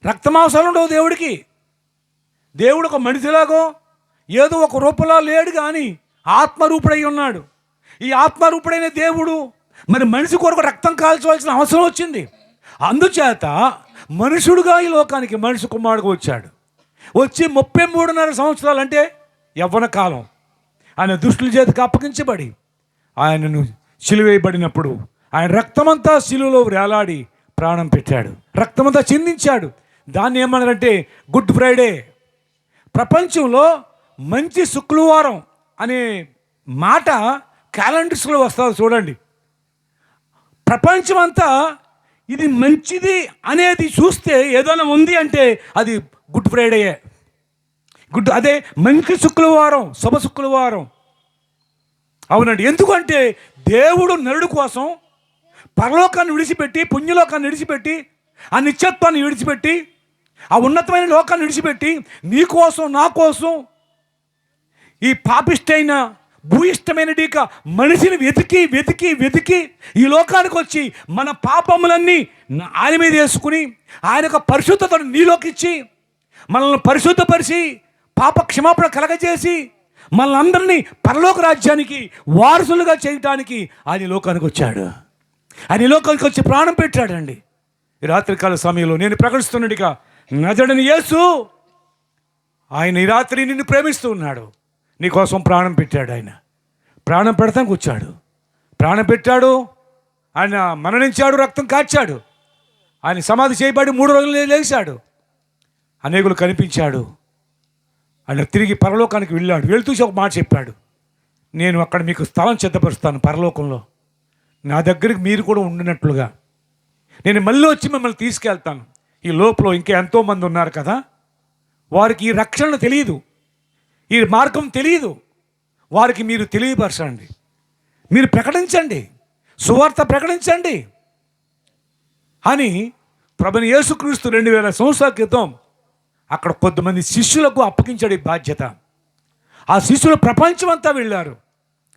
రక్తమాంసాలు ఉండవు దేవుడికి. దేవుడు ఒక మనిషిలాగో ఏదో ఒక రూపంలో లేడు, కానీ ఆత్మరూపుడై ఉన్నాడు. ఈ ఆత్మరూపుడైన దేవుడు మరి మనిషి కొరకు రక్తం కాల్చవలసిన అవసరం వచ్చింది. అందుచేత మనుషుడుగా ఈ లోకానికి మనిషి కుమారుడుగా వచ్చాడు. వచ్చి 33.5 సంవత్సరాలు అంటే యవ్వన కాలం ఆయన దుష్టుల చేతికి అప్పగించబడి ఆయనను సిలువేయబడినప్పుడు ఆయన రక్తమంతా సిలువలో వేలాడి ప్రాణం పెట్టాడు, రక్తమంతా చిందించాడు. దాన్ని ఏమన్నారంటే గుడ్ ఫ్రైడే. ప్రపంచంలో మంచి శుక్రవారం అనే మాట క్యాలెండర్స్లో వస్తుంది చూడండి. ప్రపంచమంతా ఇది మంచిది అనేది చూస్తే ఏదైనా ఉంది అంటే అది గుడ్ ఫ్రైడేయే. అదే మంచి శుక్రవారం, శుభ శుక్రవారం. అవునండి. ఎందుకంటే దేవుడు నరుడు కోసం పరలోకాన్ని విడిచిపెట్టి, పుణ్యలోకాన్ని విడిచిపెట్టి, ఆ నిత్యత్వాన్ని విడిచిపెట్టి, ఆ ఉన్నతమైన లోకాన్ని విడిచిపెట్టి నీ కోసం, నా కోసం ఈ పాపిష్టైన భూయిష్టమైన డీక మనిషిని వెతికి వెతికి వెతికి ఈ లోకానికి వచ్చి మన పాపములన్నీ ఆయన మీద వేసుకుని ఆయన యొక్క పరిశుద్ధతను నీలోకిచ్చి మనల్ని పరిశుద్ధపరిచి పాప క్షమాపణ కలగజేసి మనల్ని అందరినీ పరలోక రాజ్యానికి వారసులుగా చేయటానికి ఆయన లోకానికి వచ్చాడు. ఆయన లోకానికి వచ్చి ప్రాణం పెట్టాడండి. ఈ రాత్రికాల సమయంలో నేను ప్రకటిస్తున్నట్టుగా నజరుడైన యేసు ఆయన ఈ రాత్రి నిన్ను ప్రేమిస్తూ ఉన్నాడు. నీకోసం ప్రాణం పెట్టాడు. ఆయన ప్రాణం పెడతానికి వచ్చాడు, ప్రాణం పెట్టాడు, ఆయన మరణించాడు, రక్తం కార్చాడు, ఆయన సమాధి చేయబడి 3 రోజులు లేచాడు. అనేకులు కనిపించాడు. ఆయన తిరిగి పరలోకానికి వెళ్ళాడు. వెళ్తూ ఒక మాట చెప్పాడు, నేను అక్కడ మీకు స్థలం సిద్ధపరుస్తాను పరలోకంలో, నా దగ్గరికి మీరు కూడా ఉండినట్లుగా నేను మళ్ళీ వచ్చి మిమ్మల్ని తీసుకెళ్తాను. ఈ లోపల ఇంకా ఎంతోమంది ఉన్నారు కదా, వారికి ఈ రక్షణ తెలియదు, ఈ మార్గం తెలియదు, వారికి మీరు తెలియపరచండి, మీరు ప్రకటించండి, సువార్త ప్రకటించండి అని ప్రభుని యేసుక్రీస్తు 2000 సంవత్సరాల క్రితం అక్కడ కొద్దిమంది శిష్యులకు అప్పగించాడు ఈ బాధ్యత. ఆ శిష్యులు ప్రపంచం అంతా వెళ్ళారు.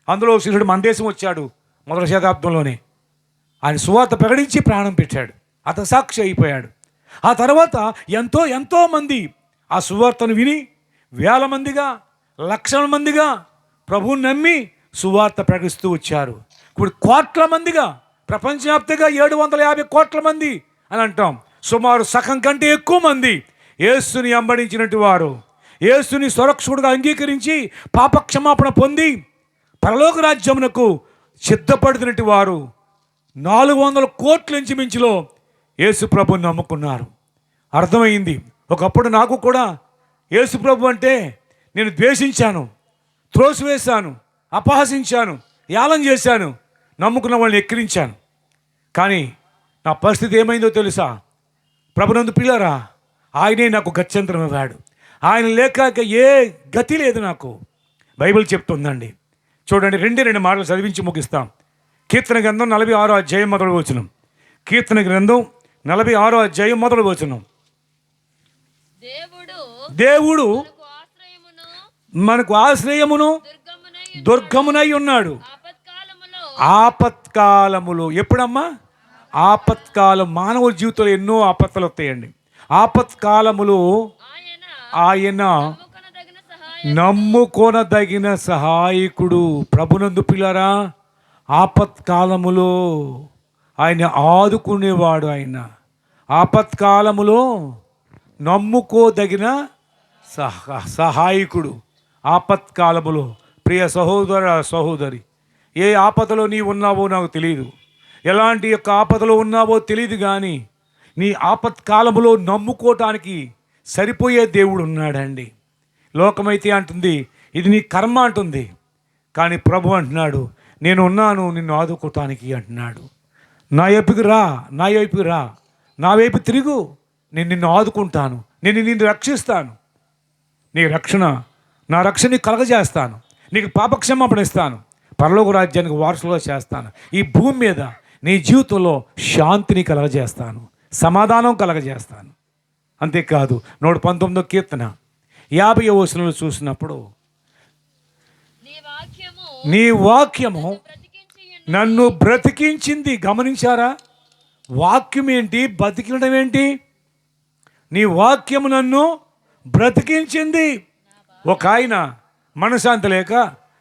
అందులో శిష్యుడు మన దేశం వచ్చాడు మొదటి శతాబ్దంలోనే. ఆయన సువార్త ప్రకటించి ప్రాణం పెట్టాడు, హతసాక్షి అయిపోయాడు. ఆ తర్వాత ఎంతో మంది ఆ సువార్తను విని వేల మందిగా, లక్షల మందిగా ప్రభువుని నమ్మి సువార్త ప్రకటిస్తూ వచ్చారు. ఇప్పుడు కోట్ల మందిగా, ప్రపంచవ్యాప్తంగా 750 కోట్ల మంది అని అంటాం. సుమారు సగం కంటే ఎక్కువ మంది యేసుని వెంబడించినట్టు వారు, యేసుని సురక్షకుడుగా అంగీకరించి పాపక్షమాపణ పొంది పరలోక రాజ్యమునకు సిద్ధపడుతున్నట్టు వారు 400 కోట్ల ఇంచుమించులో యేసు ప్రభుని నమ్ముకున్నారు. అర్థమైంది. ఒకప్పుడు నాకు కూడా యేసు ప్రభు అంటే నేను ద్వేషించాను, త్రోసివేశాను, అపహసించాను, యాలం చేశాను, నమ్ముకున్న వాళ్ళని ఎక్కిరించాను. కానీ నా పరిస్థితి ఏమైందో తెలుసా? ప్రభునందు పిల్లరా, ఆయనే నాకు గత్యంతరం ఇవ్వాడు. ఆయన లేక ఏ గతి లేదు నాకు. బైబిల్ చెప్తుందండి, చూడండి, 2 మాటలు చదివించి ముగిస్తాం. కీర్తన గ్రంథం 46వ అధ్యాయం మొదటి వచనం. కీర్తన గ్రంథం 46వ అధ్యాయం మొదటి వచనం. దేవుడు మనకు ఆశ్రయమును దుర్గమునై ఉన్నాడు. ఆపత్కాలములో, ఎప్పుడమ్మా? ఆపత్కాలం. మానవ జీవితంలో ఎన్నో ఆపత్తులు వస్తాయండి. ఆపత్కాలములో ఆయన నమ్ముకొనదగిన సహాయకుడు. ప్రభునందు పిల్లరా, ఆపత్కాలములో ఆయన ఆదుకునేవాడు. ఆయన ఆపత్కాలములో నమ్ముకోదగిన సహాయకుడు. ఆపత్కాలములో ప్రియ సహోదరి, ఏ ఆపదలో నీ ఉన్నావో నాకు తెలియదు, ఎలాంటి యొక్క ఆపదలో ఉన్నావో తెలియదు, కానీ నీ ఆపత్కాలములో నమ్ముకోవటానికి సరిపోయే దేవుడు ఉన్నాడండి. లోకమైతే అంటుంది ఇది నీ కర్మ అంటుంది, కానీ ప్రభు అంటున్నాడు నేను ఉన్నాను నిన్ను ఆదుకోవటానికి అంటున్నాడు. నా వైపుకి రా, నా వైపు తిరుగు, నేను నిన్ను ఆదుకుంటాను, నేను నిన్ను రక్షిస్తాను, నీ రక్షణ, నా రక్షణ నీకు కలగజేస్తాను, నీకు పాపక్షమాపణ ఇస్తాను, పరలోక రాజ్యానికి వారసులుగా చేస్తాను, ఈ భూమి మీద నీ జీవితంలో శాంతిని కలగజేస్తాను, సమాధానం కలగజేస్తాను. అంతేకాదు 119వ కీర్తన 50వ వచనంలో చూసినప్పుడు, నీ వాక్యము నన్ను బ్రతికించింది. గమనించారా? వాక్యం ఏంటి, బతికించడం ఏంటి? నీ వాక్యము నన్ను బ్రతికించింది. ఒక ఆయన మనశ్శాంతి లేక,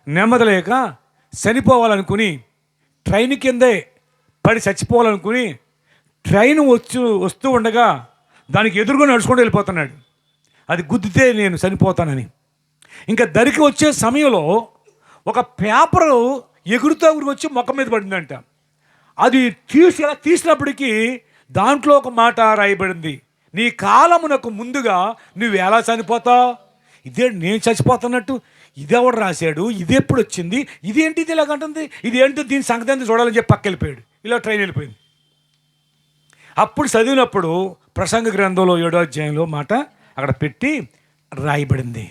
నెమ్మది లేక చనిపోవాలనుకుని ట్రైన్ కిందే పడి చచ్చిపోవాలనుకుని ట్రైన్ వస్తూ ఉండగా దానికి ఎదురుగా నడుచుకుంటూ వెళ్ళిపోతున్నాడు. అది గుద్దితే నేను చనిపోతానని. ఇంకా దరికి వచ్చే సమయంలో ఒక పేపరు ఎగురుతో వచ్చి మొక్క మీద పడిందంట. అది తీసినప్పటికీ దాంట్లో ఒక మాట రాయబడింది, నీ కాలమునకు ముందుగా నువ్వు ఎలా చనిపోతావు. ఇదే నేను చచ్చిపోతున్నట్టు ఇదెవడు రాశాడు, ఇది ఎప్పుడు వచ్చింది, ఇదేంటి ఇది ఇలాగంటుంది, ఇది ఏంటో దీని సంగతి అంతా చూడాలని చెప్పి పక్క వెళ్ళిపోయాడు. ఇలా ట్రైన్ వెళ్ళిపోయింది. అప్పుడు చదివినప్పుడు ప్రసంగ గ్రంథంలో 7వ అధ్యాయంలో మాట అక్కడ పెట్టి రాయబడింది.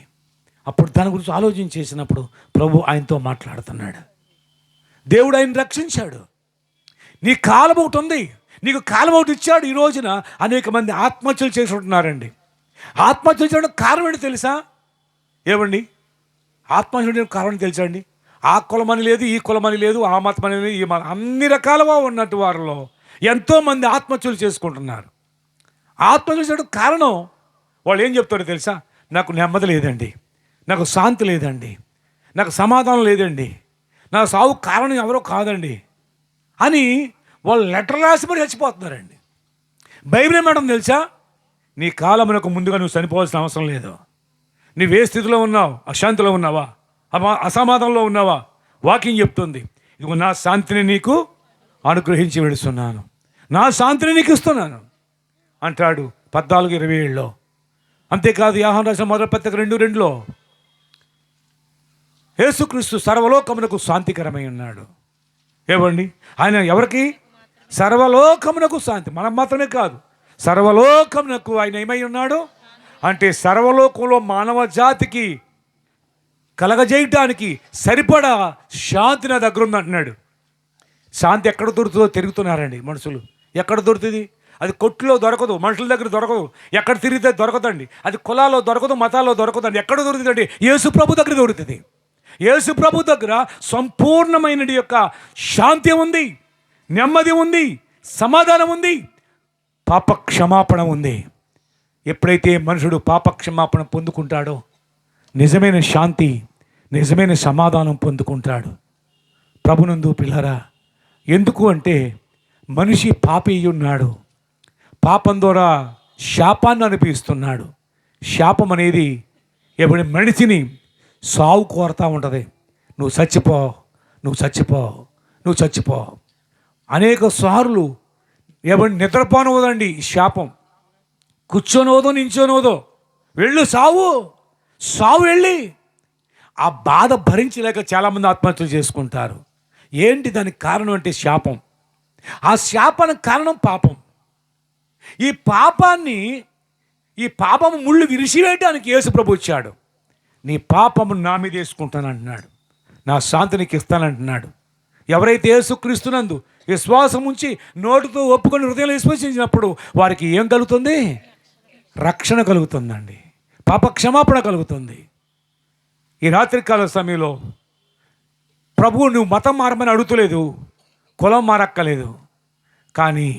అప్పుడు దాని గురించి ఆలోచన చేసినప్పుడు ప్రభు ఆయనతో మాట్లాడుతున్నాడు. దేవుడు ఆయన రక్షించాడు. నీ కాలం ఒకటి ఉంది, నీకు కాలం ఒకటి ఇచ్చాడు. ఈ రోజున అనేక మంది ఆత్మహత్యలు చేసి ఉంటున్నారండి. ఆత్మహత్యలు చేయడం కారణం ఏంటి తెలుసా? ఏమండి, ఆత్మహత్య చేయడం కారణం తెలుసా అండి? ఆ కులమని లేదు, ఈ కులమని లేదు, ఆ మతమని లేదు, ఈ మతం, అన్ని రకాలుగా ఉన్నట్టు వారిలో ఎంతోమంది ఆత్మహత్యలు చేసుకుంటున్నారు. ఆత్మహత్యలు చేయడం కారణం వాళ్ళు ఏం చెప్తారో తెలుసా? నాకు నెమ్మది లేదండి, నాకు శాంతి లేదండి, నాకు సమాధానం లేదండి, నా సావు కారణం ఎవరో కాదండి అని వాళ్ళు లెటర్ రాసి మరి చచ్చిపోతున్నారండి. బైబిల్ ఏమంటుంది తెలుసా? నీ కాలమునకు ముందుగా నువ్వు చనిపోవాల్సిన అవసరం లేదు. నువ్వే స్థితిలో ఉన్నావు, అశాంతిలో ఉన్నావా, అసమాధానంలో ఉన్నావా, వాక్యం చెప్తుంది, ఇదిగో నా శాంతిని నీకు అనుగ్రహించి విడుస్తున్నాను, నా శాంతిని నీకు ఇస్తున్నాను అంటాడు 14:27లో. అంతేకాదు యోహాను రాసిన మొదటి పత్రిక 2:2 యేసుక్రీస్తు సర్వలోకమునకు శాంతికరమై ఉన్నాడు. ఏమండి, ఆయన ఎవరికి? సర్వలోకమునకు శాంతి. మనం మాత్రమే కాదు, సర్వలోకమునకు ఆయన ఏమై ఉన్నాడు అంటే సర్వలోకంలో మానవ జాతికి కలగజేయటానికి సరిపడా శాంతి నా దగ్గర ఉంది అంటున్నాడు. శాంతి ఎక్కడ దొరుకుతుందో తిరుగుతున్నారండి మనుషులు. ఎక్కడ దొరుకుతుంది? అది కొట్టులో దొరకదు, మనుషుల దగ్గర దొరకదు, ఎక్కడ తిరిగితే దొరకదండి. అది కులాల్లో దొరకదు, మతాల్లో దొరకదండి. ఎక్కడ దొరుకుతుందండి? యేసు ప్రభు దగ్గర దొరుకుతుంది. యేసు ప్రభు దగ్గర సంపూర్ణమైన యొక్క శాంతి ఉంది, నెమ్మది ఉంది, సమాధానం ఉంది, పాప క్షమాపణ ఉంది. ఎప్పుడైతే మనుషుడు పాప క్షమాపణ పొందుకుంటాడో నిజమైన శాంతి, నిజమైన సమాధానం పొందుకుంటాడు. ప్రభునందు పిల్లరా, ఎందుకు అంటే మనిషి పాపి ఉన్నాడు. పాపం ద్వారా శాపాన్ని అనిపిస్తున్నాడు. శాపం అనేది ఎప్పుడు మనిషిని సావు కోరుతూ ఉంటుంది. నువ్వు చచ్చిపో, నువ్వు చచ్చిపో, నువ్వు చచ్చిపో. అనేక సార్లు ఎవరి నిద్రపోనవదండి శాపం. కూర్చోనవదో, నించోనవదో, వెళ్ళు సావు, సావు వెళ్ళి ఆ బాధ భరించలేక చాలామంది ఆత్మహత్యలు చేసుకుంటారు. ఏంటి దానికి కారణం అంటే శాపం. ఆ శాపానికి కారణం పాపం. ఈ పాపము ముళ్ళు విరిసివేయడానికి యేసు ప్రభు వచ్చాడు. నీ పాపము నా మీద వేసుకుంటాను అంటున్నాడు, నా శాంతి నీకు ఇస్తానంటున్నాడు. ఎవరైతే యేసుక్రీస్తునందు విశ్వాసం ఉంచి నోటితో ఒప్పుకొని హృదయంలో విశ్వసించినప్పుడు వారికి ఏం కలుగుతుంది? రక్షణ కలుగుతుందండి, పాప క్షమాపణ కలుగుతుంది. ఈ రాత్రికాల సమయంలో ప్రభువు నువ్వు మతం మారమని అడుగుతలేదు, కులం మారక్కలేదు, కానీ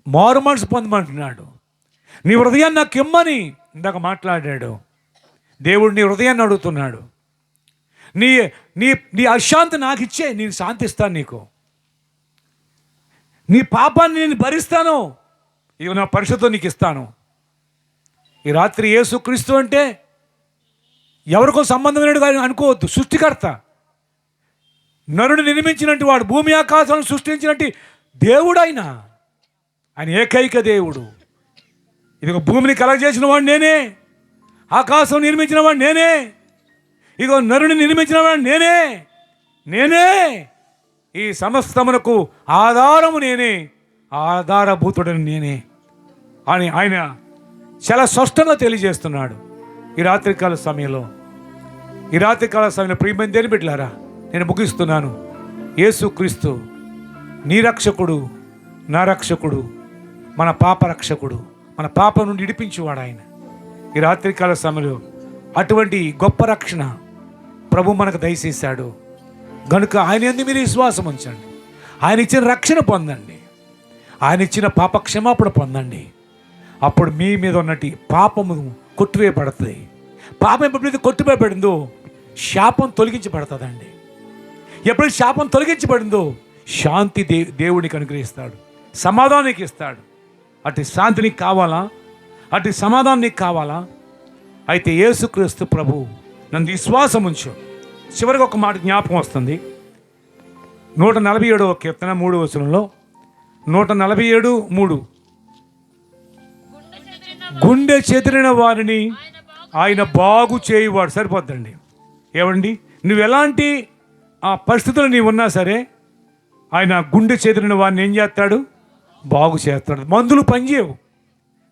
మారు మనసు పొందమంటున్నాడు. నీ హృదయాన్ని నాకు ఇమ్మని ఇందాక మాట్లాడాడు దేవుడు. నీ హృదయాన్ని అడుగుతున్నాడు. నీ నీ నీ అశాంతి నాకు ఇచ్చే, నేను శాంతిస్తాను నీకు. నీ పాపాన్ని నేను భరిస్తాను, ఇవి నా పరిశుద్ధం నీకు ఇస్తాను. ఈ రాత్రి యేసుక్రీస్తు అంటే ఎవరికో సంబంధం లేడు కానీ అనుకోవద్దు. సృష్టికర్త, నరుని నిర్మించినట్టు వాడు, భూమి ఆకాశాలను సృష్టించినట్టు దేవుడు ఆయన ఏకైక దేవుడు. ఇదిగో భూమిని కలగజేసిన వాడు నేనే, ఆకాశం నిర్మించిన వాడు నేనే, ఇదిగో నరుని నిర్మించిన వాడు నేనే, ఈ సమస్తమునకు ఆధారము నేనే, ఆధారభూతుడని నేనే అని ఆయన చాలా స్పష్టంగా తెలియజేస్తున్నాడు. ఈ రాత్రికాల సమయంలో ప్రియమైన దేని బిడ్డలారా, నేను ముగిస్తున్నాను. యేసుక్రీస్తు నీ రక్షకుడు, నా రక్షకుడు, మన పాప రక్షకుడు, మన పాప నుండి విడిపించేవాడు ఆయన. ఈ రాత్రికాల సమయంలో అటువంటి గొప్ప రక్షణ ప్రభు మనకు దయచేశాడు గనుక ఆయన యందు మీరు విశ్వాసం ఉంచండి. ఆయన ఇచ్చిన రక్షణ పొందండి, ఆయన ఇచ్చిన పాప క్షమాపణ పొందండి. అప్పుడు మీ మీద ఉన్నటి పాపము కొట్టివేయబడుతుంది. పాపం ఎప్పుడైతే కొట్టివేయబడిందో శాపం తొలగించబడుతుందండి. ఎప్పుడైతే శాపం తొలగించబడిందో శాంతి దేవునికి అనుగ్రహిస్తాడు, సమాధానానికి ఇస్తాడు. అటు శాంతి నీకు కావాలా, అటు సమాధానం నీకు కావాలా? అయితే యేసుక్రీస్తు ప్రభు నన్ను విశ్వాసం ఉంచు. చివరికి ఒక మాట జ్ఞాపకం వస్తుంది. 147వ కీర్తన 3వ వచనంలో 147:3 గుండె చెదిరిన వారిని ఆయన బాగు చేయువాడు. సరిపోద్దండి. ఏమండి, నువ్వు ఎలాంటి ఆ పరిస్థితులు నీవు ఉన్నా సరే ఆయన గుండె చెదిరిన వారిని ఏం చేస్తాడు? బాగు చేస్తాడు. మందులు పనిచేయవు,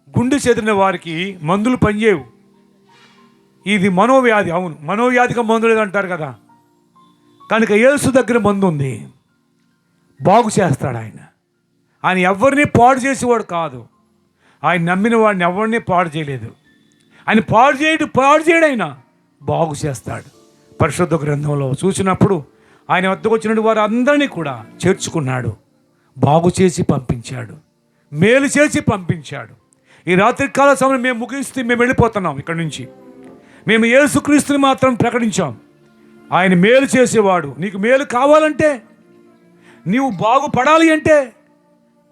గుండె చెదిరిన వారికి మందులు పనిచేయవు. ఇది మనోవ్యాధి. అవును, మనోవ్యాధిగా మందు లేదంటారు కదా. కనుక యేసు దగ్గర మందు ఉంది, బాగు చేస్తాడు ఆయన. ఆయన ఎవరిని పాడు చేసేవాడు కాదు. ఆయన నమ్మిన వాడిని ఎవరిని పాడు చేయలేదు. ఆయన పాడు చేయడు, ఆయన బాగు చేస్తాడు. పరిశుద్ధ గ్రంథంలో చూసినప్పుడు ఆయన వద్దకు వచ్చిన వారు అందరినీ కూడా చేర్చుకున్నాడు, బాగు చేసి పంపించాడు, మేలు చేసి పంపించాడు. ఈ రాత్రికాల సమయం మేము ముగిస్తే మేము వెళ్ళిపోతున్నాం ఇక్కడి నుంచి. మేము యేసుక్రీస్తుని మాత్రం ప్రకటించాం. ఆయన మేలు చేసేవాడు. నీకు మేలు కావాలంటే, నీవు బాగుపడాలి అంటే,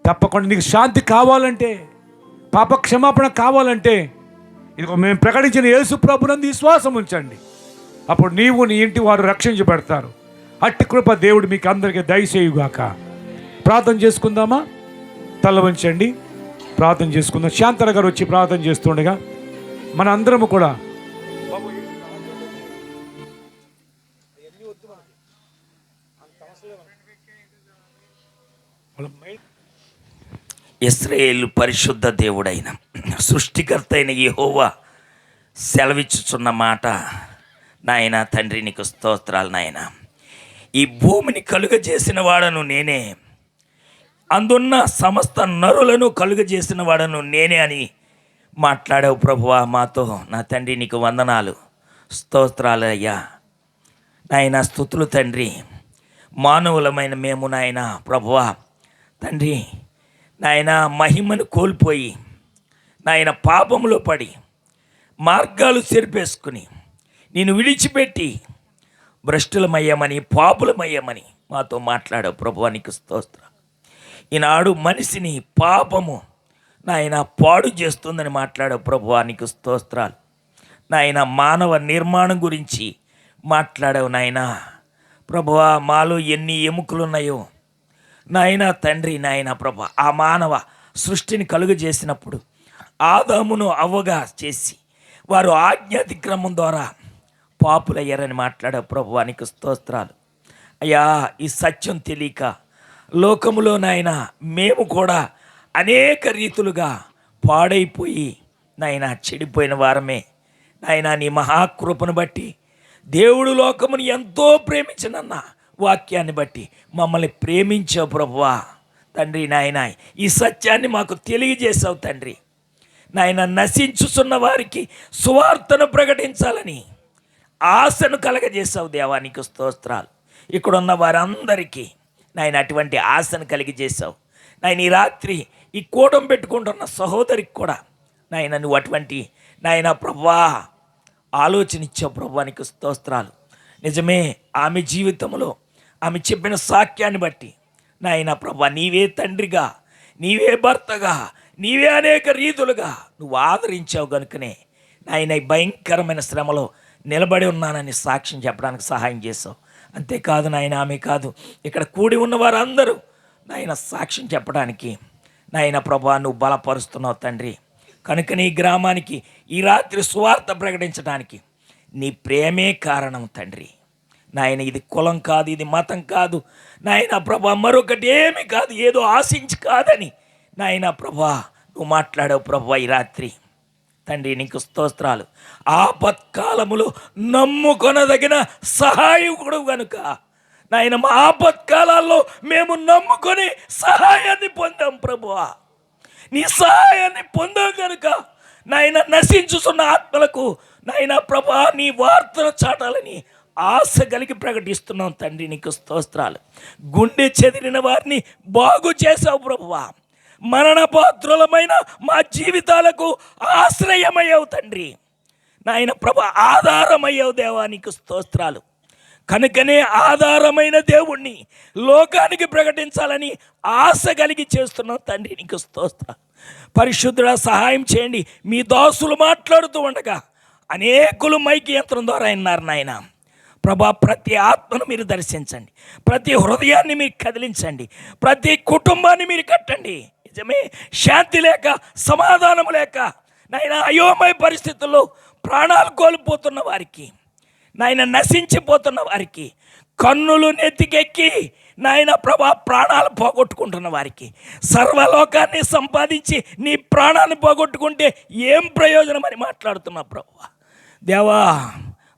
తప్పకుండా నీకు శాంతి కావాలంటే, పాప క్షమాపణ కావాలంటే, ఇదిగో మేము ప్రకటించిన యేసు ప్రభునందు విశ్వాసం ఉంచండి. అప్పుడు నీవు నీ ఇంటి వారు రక్షించబడతారు. అట్టి కృప దేవుడు మీకు అందరికీ దయచేయుగాక. ప్రార్థన చేసుకుందామా? తల వంచండి, ప్రార్థన చేసుకుందాం. శాంతన గారు వచ్చి ప్రార్థన చేస్తుండగా మన అందరము కూడా ఇశ్రాయేలు పరిశుద్ధ దేవుడైన సృష్టికర్త అయిన యెహోవా సెలవిచ్చుచున్న మాట, నాయన తండ్రి నీకు స్తోత్రాలు నాయన. ఈ భూమిని కలుగజేసిన వాడను నేనే, అందున్న సమస్త నరులను కలుగజేసిన వాడను నేనే అని మాట్లాడావు ప్రభువా మాతో. నా తండ్రి నీకు వందనాలు, స్తోత్రాలు అయ్యా నాయన, స్తుతులు తండ్రి. మానవులమైన మేము నాయన ప్రభువా తండ్రి నాయన మహిమను కోల్పోయి నాయన పాపములో పడి మార్గాలు చెరిపేసుకుని నేను విడిచిపెట్టి భ్రష్టులమయ్యామని పాపులమయ్యామని మాతో మాట్లాడావు ప్రభువానికి స్తోత్రం. ఈనాడు మనిషిని పాపము నాయన పాడు చేస్తుందని మాట్లాడావు ప్రభువానికి స్తోత్రాలు. నాయన మానవ నిర్మాణం గురించి మాట్లాడావు నాయన ప్రభువా. మాలో ఎన్ని ఎముకలు ఉన్నాయో నాయన తండ్రి నాయన ప్రభు, ఆ మానవ సృష్టిని కలుగజేసినప్పుడు ఆదామును అవ్వగా చేసి వారు ఆజ్ఞాతిక్రమం ద్వారా పాపులయ్యారని మాట్లాడే ప్రభువానికి స్తోత్రాలు. అయ్యా ఈ సత్యం తెలియక లోకములో నాయన మేము కూడా అనేక రీతులుగా పాడైపోయి నాయన చెడిపోయిన వారమే. నాయన నీ మహాకృపను బట్టి దేవుడు లోకమును ఎంతో ప్రేమించినన్న వాక్యాన్ని బట్టి మమ్మల్ని ప్రేమించావు ప్రభువా తండ్రి. నాయన ఈ సత్యాన్ని మాకు తెలియజేసావు తండ్రి. నాయన నశించుతున్న వారికి సువార్తను ప్రకటించాలని ఆశను కలగజేసావు దేవానికి స్తోత్రాలు. ఇక్కడున్న వారందరికీ నాయన అటువంటి ఆశను కలిగజేసావు నాయన. ఈ రాత్రి ఈ కూటం పెట్టుకుంటున్న సహోదరికి కూడా నాయన నువ్వు అటువంటి నాయన ప్రభువా ఆలోచన ఇచ్చావు ప్రభువానికి స్తోత్రాలు. నిజమే, ఆమె జీవితంలో ఆమె చెప్పిన సాక్యాన్ని బట్టి నాయన ప్రభా నీవే తండ్రిగా, నీవే భర్తగా, నీవే అనేక రీతులుగా నువ్వు ఆదరించావు కనుకనే నాయన ఈ భయంకరమైన శ్రమలో నిలబడి ఉన్నానని సాక్ష్యం చెప్పడానికి సహాయం చేసావు. అంతేకాదు నాయన, ఆమె కాదు ఇక్కడ కూడి ఉన్న వారందరూ నాయన సాక్ష్యం చెప్పడానికి నాయన ప్రభా నువ్వు బలపరుస్తున్నావు తండ్రి. కనుక నీ గ్రామానికి ఈ రాత్రి సువార్త ప్రకటించడానికి నీ ప్రేమే కారణం తండ్రి. నాయన ఇది కులం కాదు, ఇది మతం కాదు నాయన ప్రభా, మరొకటి ఏమి కాదు, ఏదో ఆశించి కాదని నాయన ప్రభా నువ్వు మాట్లాడావు ప్రభా ఈ రాత్రి తండ్రి. నీకు స్తోత్రాలు. ఆపత్కాలములో నమ్ముకొనదగిన సహాయకుడు కనుక నాయన మా ఆపత్కాలాల్లో మేము నమ్ముకొని సహాయాన్ని పొందాం ప్రభువా. నీ సహాయాన్ని పొందాం కనుక నాయన నశించుతున్న ఆత్మలకు నాయన ప్రభా నీ వార్తను చాటాలని ఆశ కలిగి ప్రకటిస్తున్నాం తండ్రి. నీకు స్తోత్రాలు. గుండె చెదిరిన వారిని బాగు చేసావు ప్రభువా. మరణపాత్రులమైన మా జీవితాలకు ఆశ్రయమయ్యావు తండ్రి. నాయన ప్రభా ఆధారమయ్యావు దేవా. నీకు స్తోత్రాలు. కనుకనే ఆధారమైన దేవుణ్ణి లోకానికి ప్రకటించాలని ఆశ కలిగి చేస్తున్నాం తండ్రి. నీకు స్తోత్రాలు. పరిశుద్ధుడా సహాయం చేయండి. మీ దాసులు మాట్లాడుతూ ఉండగా అనేకులు మైకి యంత్రం ద్వారా విన్నారు నాయన ప్రభా. ప్రతి ఆత్మను మీరు దర్శించండి, ప్రతి హృదయాన్ని మీరు కదిలించండి, ప్రతి కుటుంబాన్ని మీరు కట్టండి. నిజమే, శాంతి లేక సమాధానం లేక నాయన అయోమయ పరిస్థితుల్లో ప్రాణాలు కోల్పోతున్న వారికి, నాయన నశించిపోతున్న వారికి, కన్నులు నెత్తికెక్కి నాయన ప్రభా ప్రాణాలు పోగొట్టుకుంటున్న వారికి, సర్వలోకాన్ని సంపాదించి నీ ప్రాణాన్ని పోగొట్టుకుంటే ఏం ప్రయోజనం అని మాట్లాడుతున్నా ప్రభువా. దేవా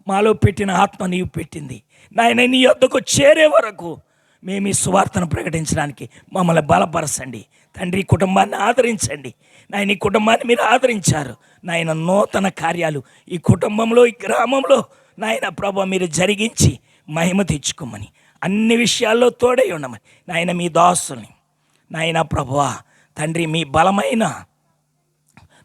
మాలో పెట్టిన ఆత్మ నీవు పెట్టింది నాయన. నీ యొద్దకు చేరే వరకు మేము ఈ సువార్తను ప్రకటించడానికి మమ్మల్ని బలపరచండి తండ్రి. కుటుంబాన్ని ఆదరించండి నాయన. ఈ కుటుంబాన్ని మీరు ఆదరించారు నాయన. నూతన కార్యాలు ఈ కుటుంబంలో, ఈ గ్రామంలో నాయన ప్రభా మీరు జరిగించి మహిమ తెచ్చుకోమని, అన్ని విషయాల్లో తోడై ఉండమని నాయన మీ దాసుల్ని నాయన ప్రభువా తండ్రి మీ బలమైన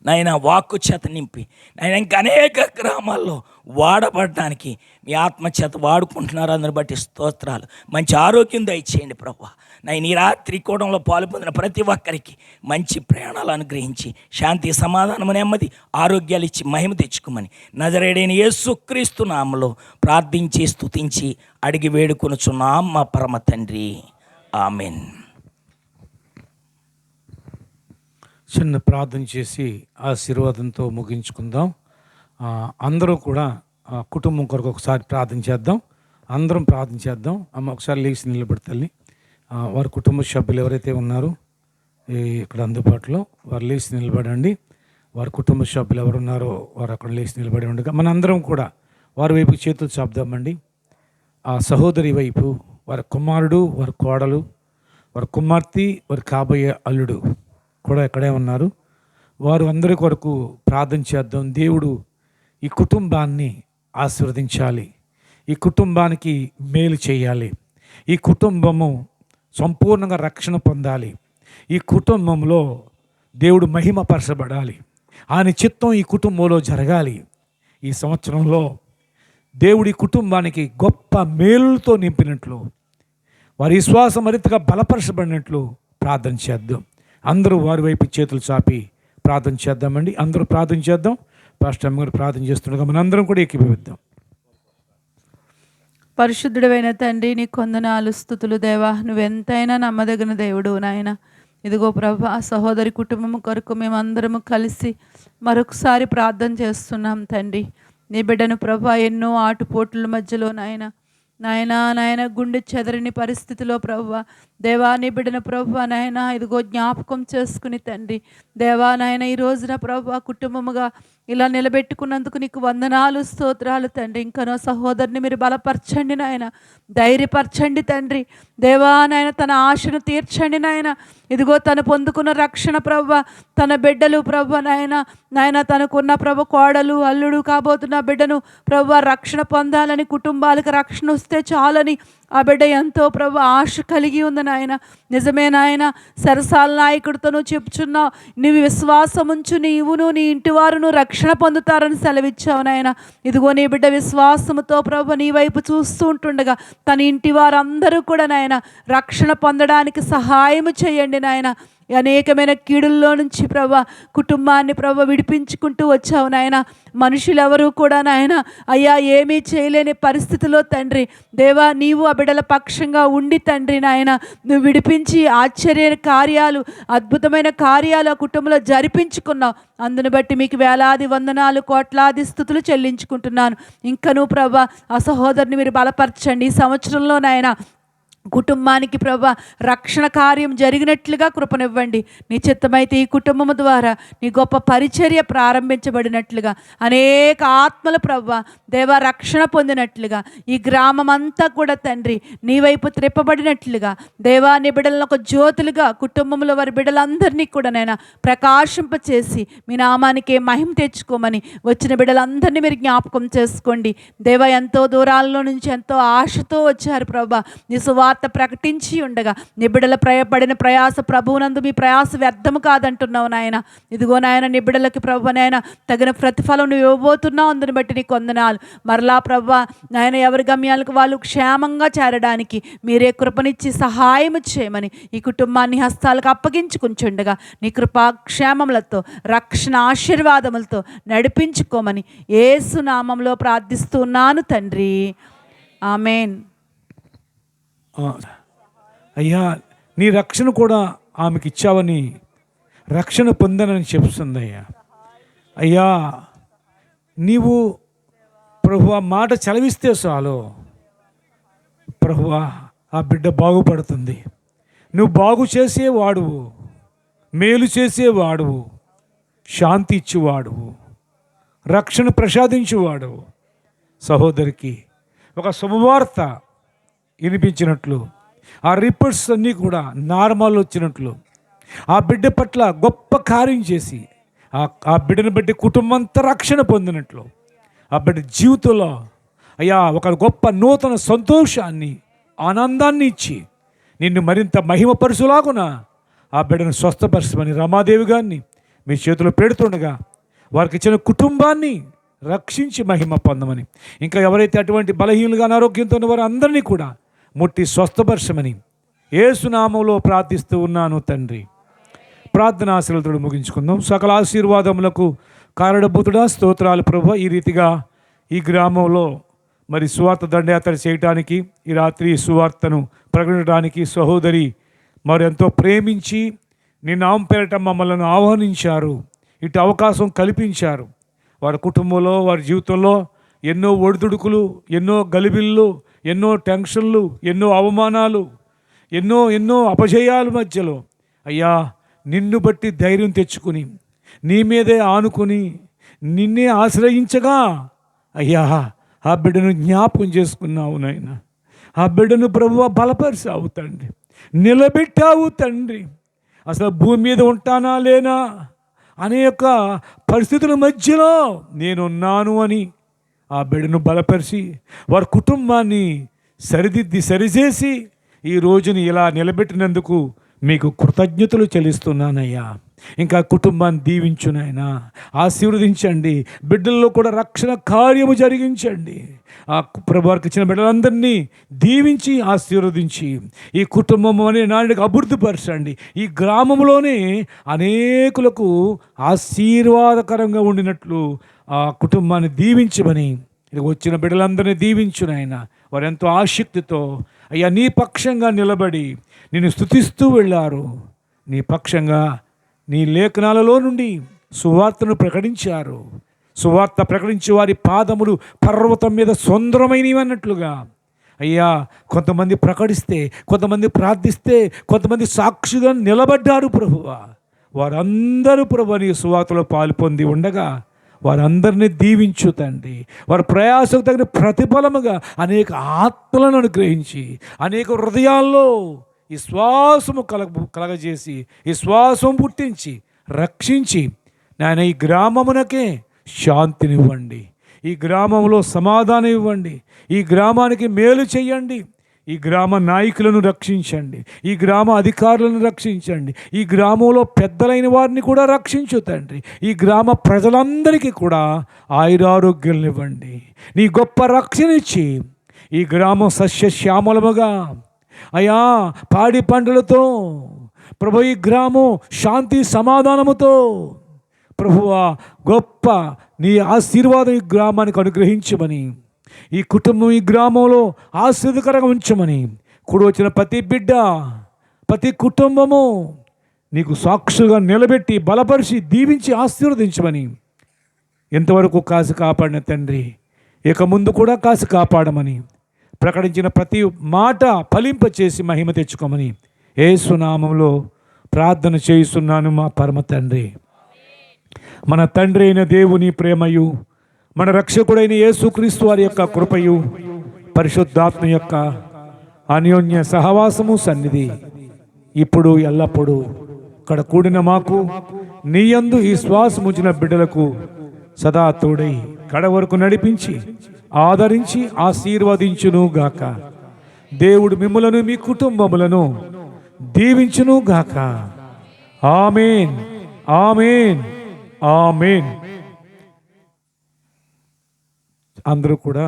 నాయన వాక్కు చేత నింపి నాయన ఇంకా అనేక గ్రామాల్లో వాడబడడానికి మీ ఆత్మచేత వాడుకుంటున్నారు. అందరిని బట్టి స్తోత్రాలు. మంచి ఆరోగ్యం దయచేయండి ప్రభువా. నాయన ఈ రాత్రి కూడంలో పాలు పొందిన ప్రతి ఒక్కరికి మంచి ప్రయాణాలు అనుగ్రహించి శాంతి, సమాధానము, నెమ్మది, ఆరోగ్యాలు ఇచ్చి మహిమ తెచ్చుకోమని నజరేయుడైన యేసుక్రీస్తు నామములో ప్రార్థించి స్తుతించి అడిగి వేడుకొనుచున్నాం మా పరమ తండ్రి. ఆమెన్. చిన్న ప్రార్థన చేసి ఆశీర్వాదంతో ముగించుకుందాం. అందరూ కూడా కుటుంబం కొరకు ఒకసారి ప్రార్థన చేద్దాం. అందరం ప్రార్థన చేద్దాం. అమ్మ ఒకసారి లేచి నిలబడి తల్లి. వారి కుటుంబ సభ్యులు ఎవరైతే ఉన్నారో ఇక్కడ అందుబాటులో వారు లేచి నిలబడండి. వారి కుటుంబ సభ్యులు ఎవరున్నారో వారు అక్కడ లేచి నిలబడి ఉండగా మనందరం కూడా వారి వైపు చేతులు చాపుదామండి. ఆ సహోదరి వైపు వారి కుమారుడు, వారి కోడలు, వారి కుమార్తె, వారి కాబోయే అల్లుడు కూడా ఇక్కడే ఉన్నారు. వారు అందరి కొరకు ప్రార్థన చేద్దాం. దేవుడు ఈ కుటుంబాన్ని ఆశీర్వదించాలి. ఈ కుటుంబానికి మేలు చేయాలి. ఈ కుటుంబము సంపూర్ణంగా రక్షణ పొందాలి. ఈ కుటుంబంలో దేవుడు మహిమపరచబడాలి. ఆయన చిత్తం ఈ కుటుంబంలో జరగాలి. ఈ సంవత్సరంలో దేవుడి కుటుంబానికి గొప్ప మేలులతో నింపినట్లు, వారి విశ్వాసం మరింతగా బలపరచబడినట్లు ప్రార్థన చేద్దాం. అందరూ వారి వైపు చేతులు చాపి ప్రార్థన చేద్దామండి. అందరూ ప్రార్థన చేద్దాం. పాస్టర్ అమ్మ గారు ప్రార్థన చేస్తుండగా మనందరం కూడా ఏకీభవిద్దాం. పరిశుద్ధుడైన తండ్రి, నీ కొందనాలు, స్తుతులు దేవా. నువ్వెంతైనా నమ్మదగిన దేవుడు నాయన. ఇదిగో ప్రభా, సహోదరి కుటుంబం కొరకు మేమందరము కలిసి మరొకసారి ప్రార్థన చేస్తున్నాం తండ్రి. నీ బిడ్డను ప్రభా ఎన్నో ఆటుపోట్ల మధ్యలో నాయన గుండె చెదరని పరిస్థితిలో ప్రభువా దేవా, నీ బిడ్డను ప్రభువా నాయన ఇదిగో జ్ఞాపకం చేసుకుని తండ్రి దేవా నాయన ఈ రోజున ప్రభువా కుటుంబముగా ఇలా నిలబెట్టుకున్నందుకు నీకు వందనాలు, స్తోత్రాలు తండ్రి. ఇంకనో సహోదరుని మీరు బలపరచండి నాయన, ధైర్యపరచండి తండ్రి దేవా నాయన. తన ఆశను తీర్చండి నాయన. ఇదిగో తను పొందుకున్న రక్షణ ప్రభువా, తన బిడ్డలు ప్రభువా నాయన తనకున్న ప్రభు కోడలు, అల్లుడు కాబోతున్న బిడ్డను ప్రభువా రక్షణ పొందాలని, కుటుంబాలకు రక్షణ వస్తే చాలని ఆ బిడ్డ ఎంతో ప్రభు ఆశ కలిగి ఉంది నాయన. నిజమే నాయన, సరసాల నాయకుడితోనూ చెప్పుచున్నావు, నీవు విశ్వాసం ఉంచు, నీవును నీ ఇంటి వారును రక్షణ పొందుతారని సెలవిచ్చావు నాయన. ఇదిగో నీ బిడ్డ విశ్వాసముతో ప్రభు నీ వైపు చూస్తూ ఉంటుండగా తన ఇంటి వారందరూ కూడా నాయన రక్షణ పొందడానికి సహాయము చేయండి నాయన. అనేకమైన కీడుల్లో నుంచి ప్రభా కుటుంబాన్ని ప్రభా విడిపించుకుంటూ వచ్చావు నాయన. మనుషులెవరూ కూడా నాయన అయ్యా ఏమీ చేయలేని పరిస్థితిలో తండ్రి దేవా నీవు ఆ బిడ్డల పక్షంగా ఉండి తండ్రి నాయన నువ్వు విడిపించి ఆశ్చర్య కార్యాలు, అద్భుతమైన కార్యాలు ఆ కుటుంబంలో జరిపించుకున్నావు. అందును బట్టి మీకు వేలాది వందనాలు, కోట్లాది స్తుతులు చెల్లించుకుంటున్నాను. ఇంకనూ ప్రభా ఆ సహోదరుని మీరు బలపరచండి. ఈ సంవత్సరంలో నాయన కుటుంబానికి ప్రభా రక్షణ కార్యం జరిగినట్లుగా కృపనివ్వండి. నీ చిత్తమైతే ఈ కుటుంబం ద్వారా నీ గొప్ప పరిచర్య ప్రారంభించబడినట్లుగా, అనేక ఆత్మల ప్రభా దేవా రక్షణ పొందినట్లుగా, ఈ గ్రామం అంతా కూడా తండ్రి నీ వైపు త్రిప్పబడినట్లుగా దేవా నీ బిడ్డలను ఒక జ్యోతులుగా కుటుంబంలో వారి బిడ్డలందరినీ కూడా నైనా ప్రకాశింపచేసి మీ నామానికి మహిమ తెచ్చుకోమని వచ్చిన బిడ్డలందరినీ మీరు జ్ఞాపకం చేసుకోండి దేవా. ఎంతో దూరాల్లో నుంచి ఎంతో ఆశతో వచ్చారు ప్రభా నీ సువార్త ప్రకటించి ఉండగా నీ బిడ్డల పడిన ప్రయాస ప్రభువునందు మీ ప్రయాస వ్యర్థము కాదంటున్నావు నాయన. ఇదిగో నాయన నీ బిడ్డలకి ప్రభు నాయన తగిన ప్రతిఫలం నువ్వు ఇవ్వబోతున్నావు. అందుని బట్టి నీకు వందనాలు. మరలా ప్రభు నాయన ఎవరి గమ్యాలకు వాళ్ళు క్షేమంగా చేరడానికి మీరే కృపనిచ్చి సహాయం చేయమని ఈ కుటుంబాన్ని హస్తాలకు అప్పగించుకుంటుండగా నీ కృపాక్షేమములతో రక్షణ ఆశీర్వాదములతో నడిపించుకోమని యేసు నామంలో ప్రార్థిస్తున్నాను తండ్రి, ఆమేన్. అయ్యా నీ రక్షణ కూడా ఆమెకి ఇచ్చావని, రక్షణ పొందనని చెప్తుంది అయ్యా. అయ్యా నీవు ప్రభువా మాట చలవిస్తే చాలు ప్రభువా ఆ బిడ్డ బాగుపడుతుంది. నువ్వు బాగు చేసేవాడువు, మేలు చేసేవాడువు, శాంతి ఇచ్చేవాడువు, రక్షణ ప్రసాదించేవాడువు. సహోదరికి ఒక శుభవార్త వినిపించినట్లు, ఆ రిపోర్ట్స్ అన్నీ కూడా నార్మల్ వచ్చినట్లు, ఆ బిడ్డ పట్ల గొప్ప కార్యం చేసి ఆ బిడ్డను బట్టి కుటుంబం అంతా రక్షణ పొందినట్లు, ఆ బిడ్డ జీవితంలో అయ్యా ఒక గొప్ప నూతన సంతోషాన్ని, ఆనందాన్ని ఇచ్చి నిన్ను మరింత మహిమపరుచులాగున ఆ బిడ్డను స్వస్థపరచమని రమాదేవి గారిని మీ చేతిలో పెడుతుండగా వారికి ఇచ్చిన కుటుంబాన్ని రక్షించి మహిమ పొందమని, ఇంకా ఎవరైతే అటువంటి బలహీనులుగా అనారోగ్యంతో ఉన్నవారు అందరినీ కూడా ముట్టి స్వస్థపరచమని యేసు నామములో ప్రార్థిస్తూ ఉన్నాను తండ్రి. ప్రార్థన ఆశీర్వాదాలు ముగించుకుందాం. సకల ఆశీర్వాదములకు కారణభూతుడా స్తోత్రాలు ప్రభు. ఈ రీతిగా ఈ గ్రామంలో మరి సువార్త దండయాత్ర చేయటానికి, ఈ రాత్రి సువార్తను ప్రకటించడానికి సహోదరి మరి ఎంతో ప్రేమించి నీ నామం పేరట మమ్మల్ని ఆహ్వానించారు, ఇటు అవకాశం కల్పించారు. వారి కుటుంబంలో, వారి జీవితంలో ఎన్నో ఒడిదుడుకులు, ఎన్నో గలిబిళ్ళు, ఎన్నో టెన్షన్లు, ఎన్నో అవమానాలు, ఎన్నో ఎన్నో అపజయాల మధ్యలో అయ్యా నిన్ను బట్టి ధైర్యం తెచ్చుకుని నీ మీదే ఆనుకుని నిన్నే ఆశ్రయించగా అయ్యా ఆ బిడ్డను జ్ఞాపకం చేసుకున్నావు నాయన. ఆ బిడ్డను ప్రభువా బలపరిచావు తండ్రి, నిలబెట్టావు తండ్రి. అసలు భూమి మీద ఉంటానా లేనా అనే యొక్క పరిస్థితుల మధ్యలో నేనున్నాను అని ఆ బిడ్డను బలపరిచి వారి కుటుంబాన్ని సరిదిద్ది సరిచేసి ఈ రోజుని ఇలా నిలబెట్టినందుకు మీకు కృతజ్ఞతలు చెల్లిస్తున్నానయ్యా. ఇంకా కుటుంబాన్ని దీవించునైనా, ఆశీర్వదించండి. బిడ్డల్లో కూడా రక్షణ కార్యము జరిగించండి. ఆ ప్రభువారికి ఇచ్చిన బిడ్డలందరినీ దీవించి ఆశీర్వదించి ఈ కుటుంబం అనే నాటికి అభివృద్ధిపరచండి. ఈ గ్రామంలోనే అనేకులకు ఆశీర్వాదకరంగా ఉండినట్లు ఆ కుటుంబాన్ని దీవించమని వచ్చిన బిడ్డలందరినీ దీవించునైనా. వారు ఎంతో ఆసక్తితో అయ్యా నీ పక్షంగా నిలబడి నిన్ను స్తుతిస్తూ వెళ్ళారు. నీ పక్షంగా నీ లేఖనాలలో నుండి సువార్తను ప్రకటించారు. సువార్త ప్రకటించే వారి పాదములు పర్వతం మీద సుందరమైనవి అన్నట్లుగా అయ్యా కొంతమంది ప్రకటిస్తే, కొంతమంది ప్రార్థిస్తే, కొంతమంది సాక్షిగా నిలబడ్డారు ప్రభువా. వారందరూ ప్రభు నీ సువార్తలో పాలు పొంది ఉండగా వారందరినీ దీవించు తండ్రి. వారి ప్రయాసకు తగిన ప్రతిఫలముగా అనేక ఆత్మలను అనుగ్రహించి అనేక హృదయాల్లో ఈ శ్వాసము కలగజేసి ఈ శ్వాసం పుట్టించి రక్షించి నాయన ఈ గ్రామమునకే శాంతినివ్వండి, ఈ గ్రామంలో సమాధానం ఇవ్వండి, ఈ గ్రామానికి మేలు చెయ్యండి, ఈ గ్రామ నాయకులను రక్షించండి, ఈ గ్రామ అధికారులను రక్షించండి, ఈ గ్రామంలో పెద్దలైన వారిని కూడా రక్షించు తండ్రి. ఈ గ్రామ ప్రజలందరికీ కూడా ఆయురారోగ్యాలను ఇవ్వండి. నీ గొప్ప రక్షణ ఇచ్చి ఈ గ్రామం సస్యశ్యామలముగా అయ్యా పాడి పంటలతో ప్రభు ఈ గ్రామం శాంతి సమాధానముతో ప్రభువా గొప్ప నీ ఆశీర్వాదం ఈ గ్రామానికి అనుగ్రహించమని, ఈ కుటుంబం ఈ గ్రామంలో ఆశీర్వదకరంగా ఉంచమని, కూడి వచ్చిన ప్రతి బిడ్డ ప్రతి కుటుంబము నీకు సాక్షులుగా నిలబెట్టి బలపరిచి దీవించి ఆశీర్వదించమని ఎంతవరకు కాసి కాపాడిన తండ్రి ఇక ముందు కూడా కాసి కాపాడమని ప్రకటించిన ప్రతి మాట ఫలింపచేసి మహిమ తెచ్చుకోమని యేసు నామములో ప్రార్థన చేస్తున్నాను మా పరమ తండ్రి. మన తండ్రి అయిన దేవుని ప్రేమయు, మన రక్షకుడైన యేసుక్రీస్తు వారి యొక్క కృపయు, పరిశుద్ధాత్మ యొక్క అన్యోన్య సహవాసము సన్నిధి ఇప్పుడు ఎల్లప్పుడూ ఇక్కడ కూడిన మాకు నీయందు ఈ శ్వాసముంచిన బిడ్డలకు సదా తోడై కడ వరకు నడిపించి ఆదరించి ఆశీర్వదించును గాక. దేవుడు మిమ్ములను మీ కుటుంబములను దీవించును గాక. ఆమేన్, ఆమేన్, ఆమేన్. అందరూ కూడా